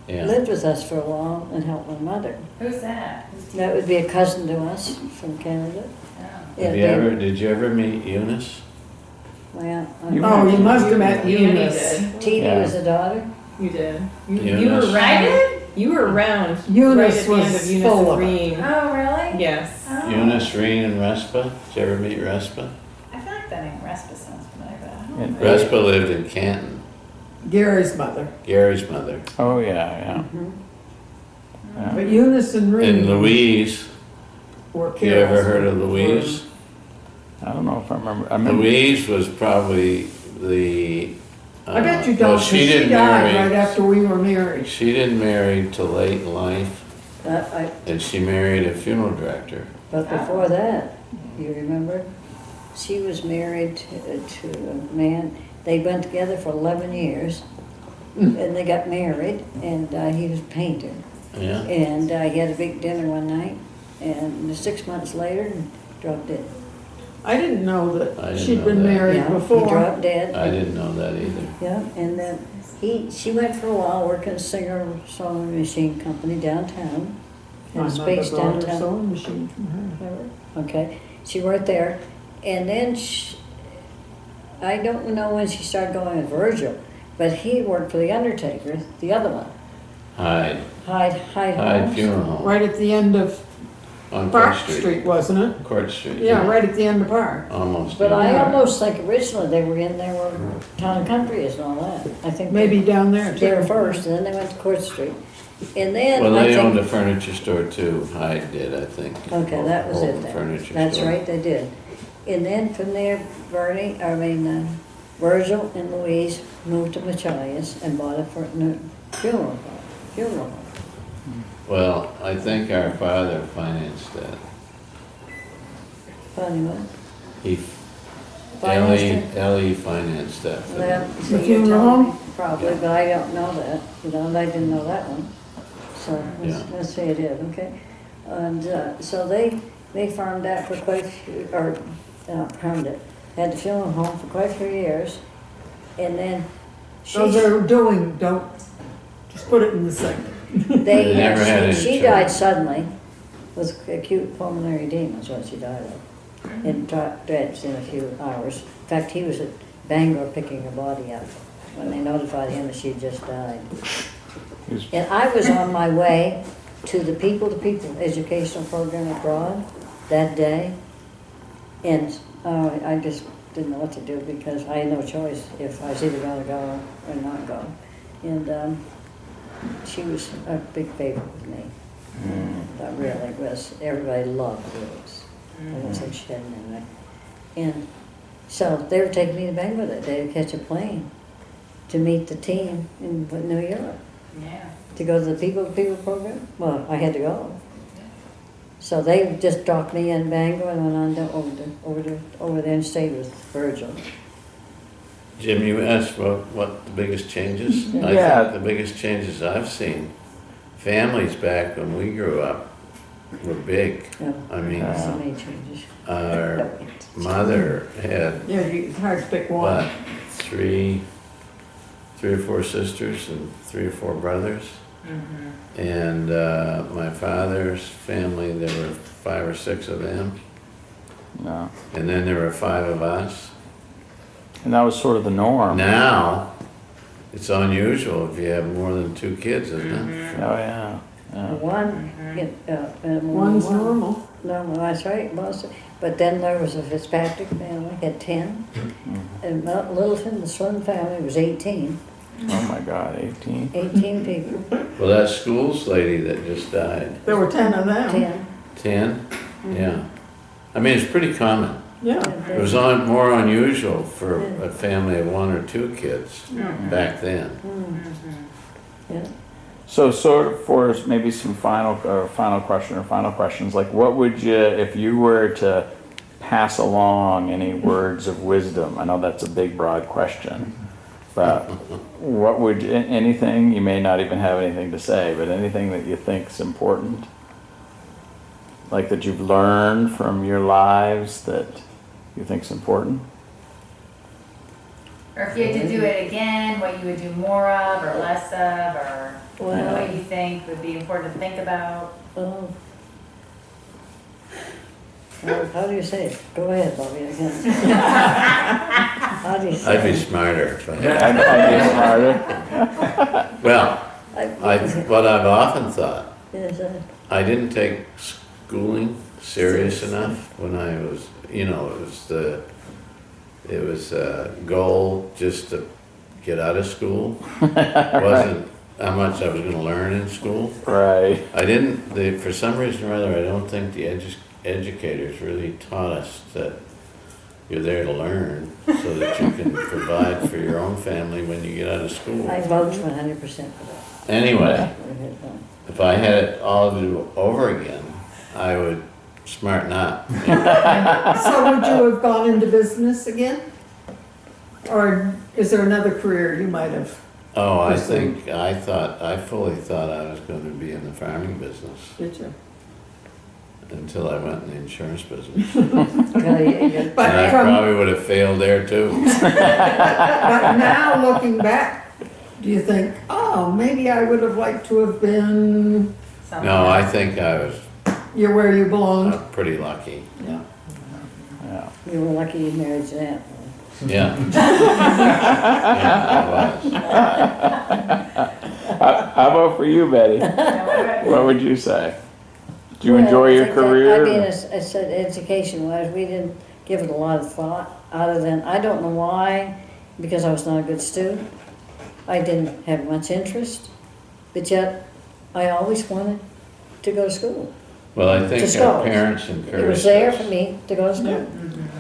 Speaker 3: Yeah.
Speaker 2: Lived with us for a while and helped my mother.
Speaker 4: Who's that?
Speaker 2: That would be a cousin to us from Canada.
Speaker 4: Oh.
Speaker 2: Yeah,
Speaker 3: Did you ever meet Eunice?
Speaker 2: Well,
Speaker 7: Oh, you must have met Eunice.
Speaker 8: did.
Speaker 2: Titi
Speaker 1: Yeah.
Speaker 2: was a daughter.
Speaker 8: You did. You
Speaker 3: Eunice.
Speaker 8: were
Speaker 4: I
Speaker 8: around.
Speaker 4: did?
Speaker 8: You were around
Speaker 7: Eunice
Speaker 8: right at the end
Speaker 7: was
Speaker 8: of Eunice
Speaker 7: full
Speaker 8: and
Speaker 7: of it.
Speaker 8: Reen.
Speaker 4: Oh, really?
Speaker 8: Yes.
Speaker 4: Oh.
Speaker 3: Eunice, Reen, and Respa? Did you ever meet Respa?
Speaker 4: I feel like that name Respa sounds familiar, but I don't
Speaker 1: And-
Speaker 4: know.
Speaker 3: Respa lived in Canton,
Speaker 7: Gary's mother.
Speaker 3: Gary's mother.
Speaker 1: Oh, yeah.
Speaker 7: But Eunice and
Speaker 3: And
Speaker 7: Reen
Speaker 3: Louise,
Speaker 7: were
Speaker 3: you ever
Speaker 7: Carol's.
Speaker 3: heard of Louise?
Speaker 1: I don't know if I remember.
Speaker 3: Louise was probably the.
Speaker 7: I bet you
Speaker 3: well,
Speaker 7: don't, 'cause she
Speaker 3: didn't
Speaker 7: died
Speaker 3: marry-
Speaker 7: right after we were married.
Speaker 3: She didn't marry till late in life,
Speaker 2: I,
Speaker 3: and she married a funeral director.
Speaker 2: But before that, you remember, she was married to a man. They went together for 11 years, and they got married, and he was a painter.
Speaker 3: Yeah.
Speaker 2: And he had a big dinner one night, and 6 months later, dropped dead.
Speaker 7: I didn't know
Speaker 3: I
Speaker 7: that
Speaker 3: didn't
Speaker 7: she'd
Speaker 3: know
Speaker 7: been
Speaker 3: that.
Speaker 7: married
Speaker 2: Yeah, he
Speaker 7: before.
Speaker 2: dropped dead.
Speaker 3: I didn't know that either.
Speaker 2: Yeah, and then she went for a while working at a singer sewing machine company downtown.
Speaker 7: My
Speaker 2: Had a space
Speaker 7: mother bought a
Speaker 2: downtown.
Speaker 7: sewing machine from her.
Speaker 2: Remember? Okay, she worked there, and then I don't know when she started going with Virgil, but he worked for the Undertaker, the other one,
Speaker 3: Hyde
Speaker 2: Hyde Holmes.
Speaker 3: Funeral Home
Speaker 7: Right at the end of
Speaker 3: on
Speaker 7: Park
Speaker 3: Court
Speaker 7: Street, wasn't it?
Speaker 3: Court Street.
Speaker 7: Yeah, right at the end of Park.
Speaker 3: Almost.
Speaker 2: But
Speaker 3: yeah.
Speaker 2: I almost think originally they were in there where Town and Country is and all that. I think
Speaker 7: Maybe down there too.
Speaker 2: they were first, and then they went to Court Street, and then
Speaker 3: Well,
Speaker 2: I
Speaker 3: they
Speaker 2: think.
Speaker 3: owned a furniture store too. Hyde did, I think.
Speaker 2: Okay, that was it
Speaker 3: Old
Speaker 2: then.
Speaker 3: furniture
Speaker 2: That's
Speaker 3: store.
Speaker 2: right, they did. And then from there, Virgil and Louise moved to Machias and bought a funeral home.
Speaker 3: Well, I think our father financed that.
Speaker 2: Funny one.
Speaker 3: He,
Speaker 2: Financed it?
Speaker 3: Ellie financed that for them.
Speaker 2: Well,
Speaker 7: The
Speaker 2: see, you
Speaker 7: funeral
Speaker 2: told me
Speaker 7: home?
Speaker 2: probably, but I don't know that. I didn't know that one. So
Speaker 3: Yeah.
Speaker 2: let's say it is, okay? And so they farmed that for quite a few, or farmed it, had the funeral home for quite a few years. And then
Speaker 7: So
Speaker 2: She's,
Speaker 7: they're doing, don't, just put it in the second.
Speaker 3: They never had any
Speaker 2: she
Speaker 3: children.
Speaker 2: died suddenly with acute pulmonary edema is what she died of. In dreads in a few hours. In fact, he was at Bangor picking her body up when they notified him that she had just died. And I was on my way to the People to People educational program abroad that day. And I just didn't know what to do because I had no choice if I was either going to go or not go. And she was a big favorite with me. That really was. Everybody loved Liz. I don't think she had an anyway. And so they were taking me to Bangor that day to catch a plane to meet the team in New York.
Speaker 4: Yeah.
Speaker 2: To go to the People to People program. Well, I had to go. So they just dropped me in Bangor and went on to, over there and stayed with Virgil.
Speaker 3: Jim, you asked what the biggest changes? I
Speaker 1: Yeah.
Speaker 3: think the biggest changes I've seen, families back when we grew up were big.
Speaker 2: Yeah.
Speaker 3: I mean,
Speaker 2: So many changes.
Speaker 3: our mother had,
Speaker 7: Yeah, it's hard to pick
Speaker 3: what,
Speaker 7: one.
Speaker 3: three or four sisters and 3 or 4 brothers. And my father's family, there were 5 or 6 of them.
Speaker 1: No.
Speaker 3: And then there were 5 of us.
Speaker 1: And that was sort of the norm.
Speaker 3: Now, it's unusual if you have more than 2 kids, isn't it?
Speaker 1: Oh, yeah. Yeah.
Speaker 7: One's normal.
Speaker 2: Normal, that's right, most, but then there was a Fitzpatrick family, had 10. And Littleton, the Swin family, was 18.
Speaker 1: Oh, my God, 18.
Speaker 2: 18 people,
Speaker 3: Well, that schools lady that just died,
Speaker 7: There were 10 of them.
Speaker 2: 10.
Speaker 3: 10? Yeah. I mean, it's pretty common.
Speaker 7: Yeah.
Speaker 3: It was more unusual for a family of 1 or 2 kids back then.
Speaker 2: Yeah.
Speaker 1: So sort of for maybe some final questions, like what would you, if you were to pass along any words of wisdom? I know that's a big, broad question, but what would, anything, you may not even have anything to say, but anything that you think is important? Like that you've learned from your lives that you think is important?
Speaker 4: Or if you had to do it again, what you would do more of or less of, or what you think would be important to think about?
Speaker 2: Well, how do you say it? Go ahead, Bobby, again. How do you say
Speaker 3: I'd be
Speaker 2: it?
Speaker 3: smarter if I had.
Speaker 1: I'd be smarter.
Speaker 3: Well, what I've often thought,
Speaker 2: Yes,
Speaker 3: I didn't take schooling serious enough when I was, it was a goal just to get out of school. It wasn't how much I was going to learn in school.
Speaker 1: Right.
Speaker 3: For some reason or other, I don't think the educators really taught us that you're there to learn so that you can provide for your own family when you get out of school.
Speaker 2: I vouch 100% for that.
Speaker 3: Anyway, if I had it all to do over again, I would smarten up.
Speaker 7: So would you have gone into business again? Or is there another career you might have?
Speaker 3: Oh, I fully thought I was going to be in the farming business
Speaker 7: Did you?
Speaker 3: until I went in the insurance business.
Speaker 7: But
Speaker 3: And I probably would have failed there too.
Speaker 7: But now looking back, do you think, oh, maybe I would have liked to have been,
Speaker 3: No, I think I was
Speaker 7: you're where you belonged?
Speaker 3: pretty lucky.
Speaker 7: Yeah.
Speaker 1: Yeah.
Speaker 2: You were lucky you married Jeanette.
Speaker 3: Yeah. Yeah, I was.
Speaker 1: How about for you, Betty? What would you say? Do you enjoy your career?
Speaker 2: I mean, I said education-wise, we didn't give it a lot of thought, other than, I don't know why, because I was not a good student. I didn't have much interest, but yet I always wanted to go to school.
Speaker 3: Well, I think
Speaker 2: To
Speaker 3: our
Speaker 2: college.
Speaker 3: parents encouraged us.
Speaker 2: It was there for me to go to school.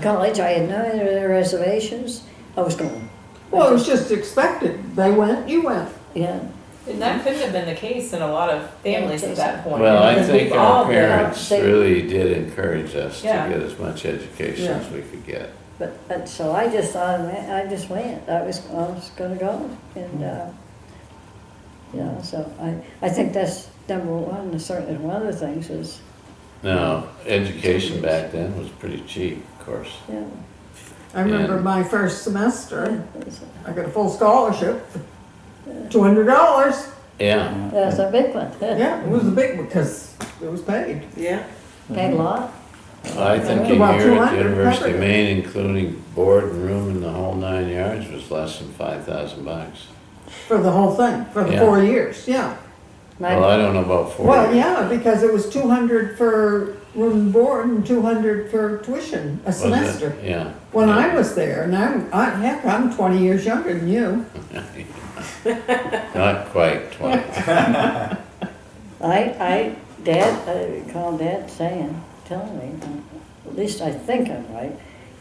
Speaker 2: College, I had no reservations, I was going.
Speaker 7: Well, it was just expected. They went, you went.
Speaker 2: Yeah,
Speaker 8: And that couldn't have been the case in a lot of families at that point.
Speaker 3: Well, I
Speaker 2: Because
Speaker 3: think
Speaker 2: we've
Speaker 3: our
Speaker 2: all been
Speaker 3: parents
Speaker 2: out-
Speaker 3: really did encourage us to
Speaker 8: Yeah.
Speaker 3: get as much education
Speaker 7: Yeah.
Speaker 3: as we could get.
Speaker 2: but so I just thought, I just went, I was gonna go, and, so I think that's number one, and certainly one of the things is,
Speaker 3: Now, education back then was pretty cheap, of course.
Speaker 2: yeah.
Speaker 7: I remember
Speaker 3: And-
Speaker 7: my first semester, I got a full scholarship, $200.
Speaker 3: Yeah,
Speaker 2: That's a big one.
Speaker 7: Yeah, it was a big one because it was paid.
Speaker 5: Yeah,
Speaker 2: Paid a lot.
Speaker 3: I think
Speaker 7: About
Speaker 3: here at
Speaker 7: 200
Speaker 3: the University of
Speaker 7: covered it.
Speaker 3: Maine, including board and room and the whole 9 yards, was less than $5,000.
Speaker 7: For the whole thing, for the
Speaker 3: Yeah.
Speaker 7: 4 years, yeah.
Speaker 3: Well, I don't know about 4
Speaker 7: Well,
Speaker 3: years.
Speaker 7: yeah, because it was 200 for room and board and 200 for tuition a
Speaker 3: Was it?
Speaker 7: semester.
Speaker 3: Yeah.
Speaker 7: When I was there, and heck, I'm 20 years younger than you.
Speaker 3: Not quite 20.
Speaker 2: I recall Dad telling me, at least I think I'm right,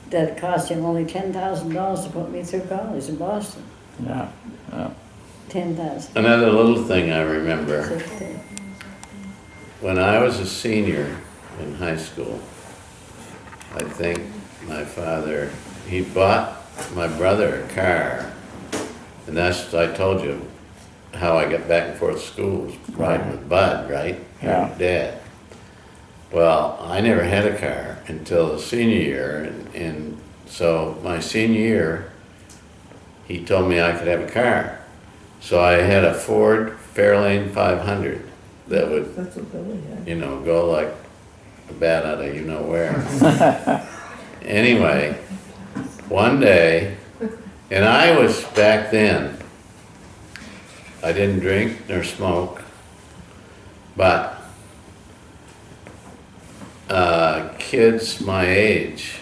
Speaker 2: that it cost him only $10,000 to put me through college in Boston.
Speaker 1: Yeah, yeah.
Speaker 2: 10,000.
Speaker 3: Another little thing I remember, when I was a senior in high school, I think my father, he bought my brother a car. And that's, I told you, how I got back and forth to school, was riding with Bud, right?
Speaker 1: Yeah.
Speaker 3: Your dad. Well, I never had a car until the senior year, and so my senior year, he told me I could have a car. So I had a Ford Fairlane 500 that would,
Speaker 7: That's what Billy had.
Speaker 3: you know, go like a bat out of you know where. Anyway, one day, and I was back then, I didn't drink nor smoke, but kids my age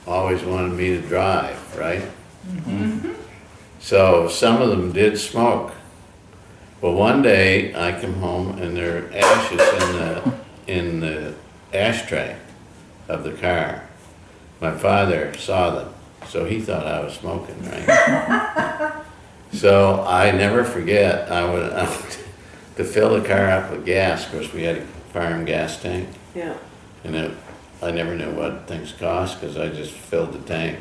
Speaker 3: always wanted me to drive, right? So some of them did smoke. Well, one day I come home and there are ashes in the ashtray of the car. My father saw them, so he thought I was smoking, right? So I never forget, I would to fill the car up with gas, of course we had a farm gas tank,
Speaker 5: yeah.
Speaker 3: and I never knew what things cost because I just filled the tank.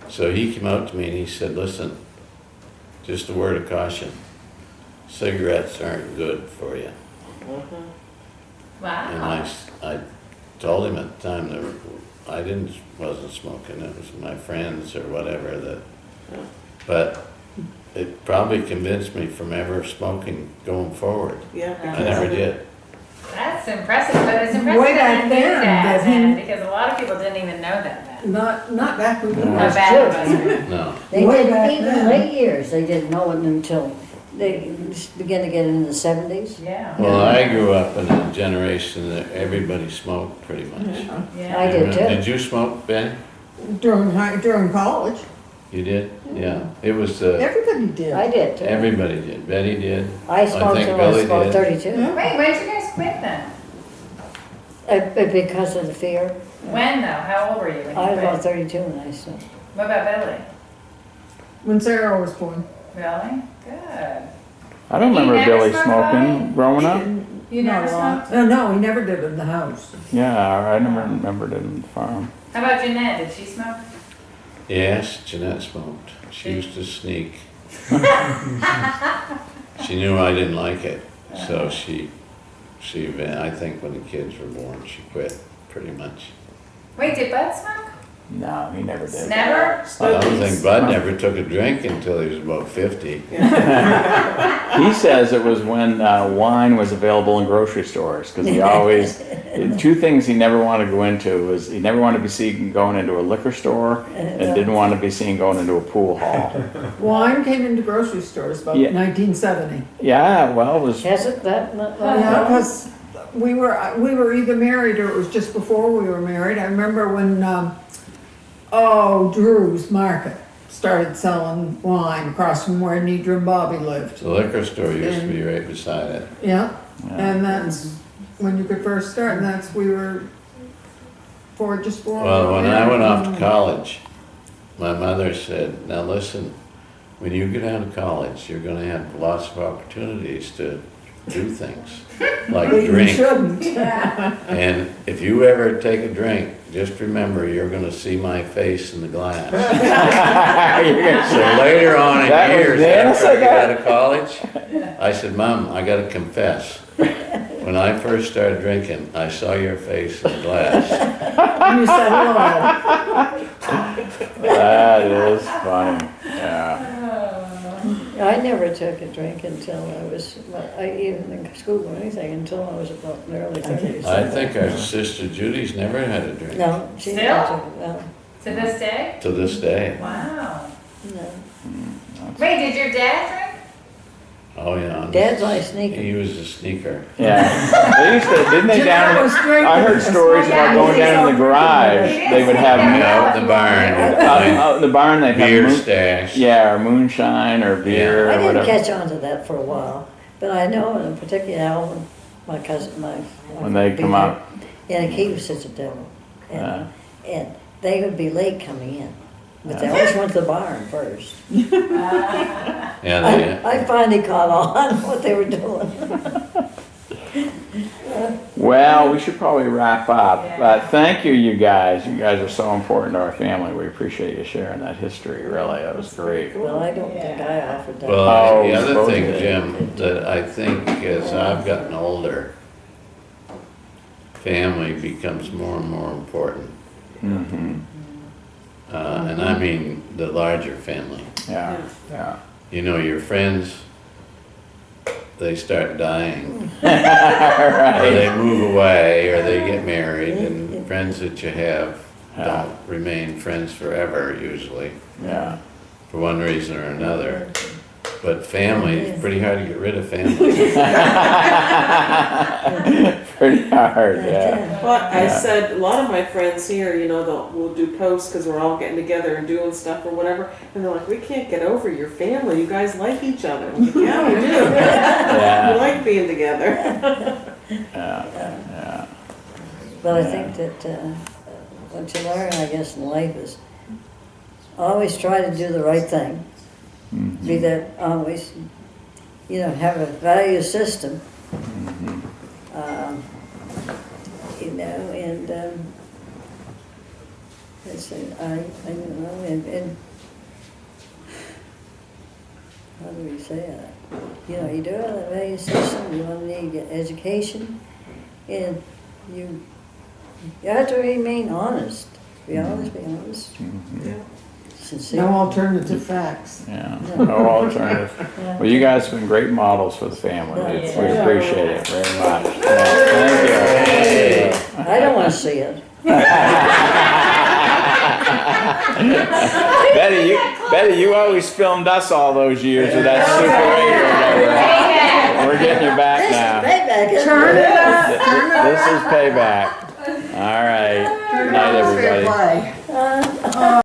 Speaker 3: So he came out to me and he said, listen, just a word of caution, cigarettes aren't good for you. And
Speaker 4: Wow.
Speaker 3: I told him at the time that I wasn't smoking, it was my friends or whatever that, but it probably convinced me from ever smoking going forward.
Speaker 5: Yeah.
Speaker 3: I never did.
Speaker 4: That's impressive, but it's impressive
Speaker 7: Way
Speaker 4: that
Speaker 7: back
Speaker 4: he knew
Speaker 7: then,
Speaker 4: that
Speaker 7: that he-
Speaker 4: then, because a lot of people didn't even know that then.
Speaker 7: Not back when you
Speaker 4: How
Speaker 7: were.
Speaker 2: That's
Speaker 4: bad
Speaker 2: true.
Speaker 4: it was.
Speaker 3: No.
Speaker 2: They
Speaker 7: Way
Speaker 2: didn't,
Speaker 7: back
Speaker 2: even
Speaker 7: then.
Speaker 2: late years, they didn't know it until they began to get in the 70s.
Speaker 4: Yeah.
Speaker 3: Well, I grew up in a generation that everybody smoked pretty much.
Speaker 4: Yeah.
Speaker 2: I did too.
Speaker 3: Did you smoke, Ben?
Speaker 7: During college,
Speaker 3: You did? Yeah. It was,
Speaker 7: everybody did.
Speaker 2: I did too.
Speaker 3: everybody did. Betty did.
Speaker 2: I smoked
Speaker 3: think
Speaker 2: till I was
Speaker 3: Billy
Speaker 2: about
Speaker 3: did.
Speaker 2: 32.
Speaker 7: Yeah.
Speaker 4: Wait, when did you guys quit then?
Speaker 2: Because of the fear.
Speaker 4: When though? How old were you when
Speaker 2: I
Speaker 4: you
Speaker 2: was about
Speaker 4: quit?
Speaker 2: 32 when I stopped.
Speaker 4: What about Billy?
Speaker 7: When Sarah was born.
Speaker 4: Really? Good.
Speaker 1: I don't
Speaker 4: You
Speaker 1: remember
Speaker 4: never
Speaker 1: Billy
Speaker 4: smoked,
Speaker 1: smoking
Speaker 4: Bobby?
Speaker 1: growing up.
Speaker 4: You
Speaker 7: Not
Speaker 4: never
Speaker 7: a lot.
Speaker 4: smoked?
Speaker 7: No, he never did it in the house.
Speaker 1: Yeah, I never remembered it in the farm.
Speaker 4: How about Jeanette? Did she smoke?
Speaker 3: Yes, Jeanette smoked. She used to sneak. She knew I didn't like it, so I think when the kids were born, she quit pretty much.
Speaker 4: Wait, did Bud smoke?
Speaker 1: No, he never did.
Speaker 4: Never?
Speaker 3: I don't think Bud never took a drink until he was about 50.
Speaker 1: He says it was when wine was available in grocery stores, because he always, two things he never wanted to go into was he never wanted to be seen going into a liquor store and didn't want to be seen going into a pool hall.
Speaker 7: Wine came into grocery stores about
Speaker 1: Yeah.
Speaker 7: 1970.
Speaker 1: Yeah, well, it was,
Speaker 2: Has it that long?
Speaker 7: Yeah, because we were either married or it was just before we were married. I remember when, Drew's Market started selling wine across from where Nidra and Bobby lived.
Speaker 3: The liquor store used to be right beside it.
Speaker 7: Yeah, and that's when you could first start, and that's, we were just for.
Speaker 3: Well, when I went off to college, my mother said, now listen, when you get out of college, you're gonna have lots of opportunities to do things, like
Speaker 7: But you
Speaker 3: drink.
Speaker 7: shouldn't.
Speaker 3: And if you ever take a drink, just remember, you're gonna see my face in the glass. So later on in
Speaker 1: That was
Speaker 3: years,
Speaker 1: then?
Speaker 3: after I got out of college, I said, Mom, I gotta confess. when I first started drinking, I saw your face in the glass.
Speaker 2: You said hello.
Speaker 1: That is funny, yeah.
Speaker 2: I never took a drink until I was, even in school or anything, until I was about in the early 30s.
Speaker 3: I think our sister Judy's never had a drink
Speaker 2: No, she
Speaker 4: Still?
Speaker 2: never took it, no,
Speaker 4: To this day?
Speaker 3: to this day.
Speaker 4: Wow.
Speaker 2: no.
Speaker 4: Wait, did your dad drink?
Speaker 3: Oh, yeah.
Speaker 2: Dad's like sneaking.
Speaker 3: He was a sneaker.
Speaker 1: Yeah, they used to, didn't they down,
Speaker 7: was drinking.
Speaker 1: I heard stories about going down in the garage, they would have,
Speaker 3: Out in the barn,
Speaker 1: out in the barn, they'd have
Speaker 3: beer
Speaker 1: moon,
Speaker 3: stash.
Speaker 1: yeah, or moonshine or beer
Speaker 2: I
Speaker 1: or
Speaker 2: didn't
Speaker 1: whatever.
Speaker 2: catch on to that for a while, but I know in a particular album, my cousin,
Speaker 1: When they come out.
Speaker 2: And he was such a devil.
Speaker 1: Yeah.
Speaker 2: And they would be late coming in, but they always went to the barn first.
Speaker 3: Yeah, they,
Speaker 2: I finally caught on what they were doing.
Speaker 1: Well, we should probably wrap up, but thank you, you guys. You guys are so important to our family. We appreciate you sharing that history, really. That was great.
Speaker 2: Well, I don't think I offered that.
Speaker 3: well,
Speaker 1: Oh,
Speaker 3: the other
Speaker 1: both
Speaker 3: thing,
Speaker 1: did.
Speaker 3: Jim, that I think as I've gotten older, family becomes more and more important.
Speaker 1: Mm-hmm,
Speaker 3: And I mean the larger family.
Speaker 1: yeah, yeah.
Speaker 3: You know, your friends, they start dying. Or
Speaker 1: Right,
Speaker 3: they move away, or they get married, and friends that you have don't remain friends forever usually,
Speaker 1: yeah.
Speaker 3: for one reason or another. But family, it's pretty hard to get rid of family.
Speaker 1: Pretty hard, yeah.
Speaker 5: Well, I
Speaker 1: Yeah.
Speaker 5: said, a lot of my friends here, you know, we'll do posts because we're all getting together and doing stuff or whatever, and they're like, we can't get over your family, you guys like each other. I'm like, yeah, we do.
Speaker 1: Yeah.
Speaker 5: We like being together.
Speaker 1: Yeah.
Speaker 2: But I think that what you learn, I guess, in life is always try to do the right thing. Be that always, you know, have a value system. You know, and let's see, I don't know, and how do we say that? You know, you do have a value system, you want to need education, and you have to remain honest. Always be honest, sincere.
Speaker 7: No alternative facts.
Speaker 1: Yeah, no alternative. Well, you guys have been great models for the family. We appreciate it very much. Yeah, thank you.
Speaker 2: I don't want to see it.
Speaker 1: Betty, you always filmed us all those years with that Super 8 or whatever. We're getting you back now.
Speaker 2: Payback, isn't
Speaker 7: Turn it up.
Speaker 1: This is payback. All right. Good night, everybody.
Speaker 7: Play.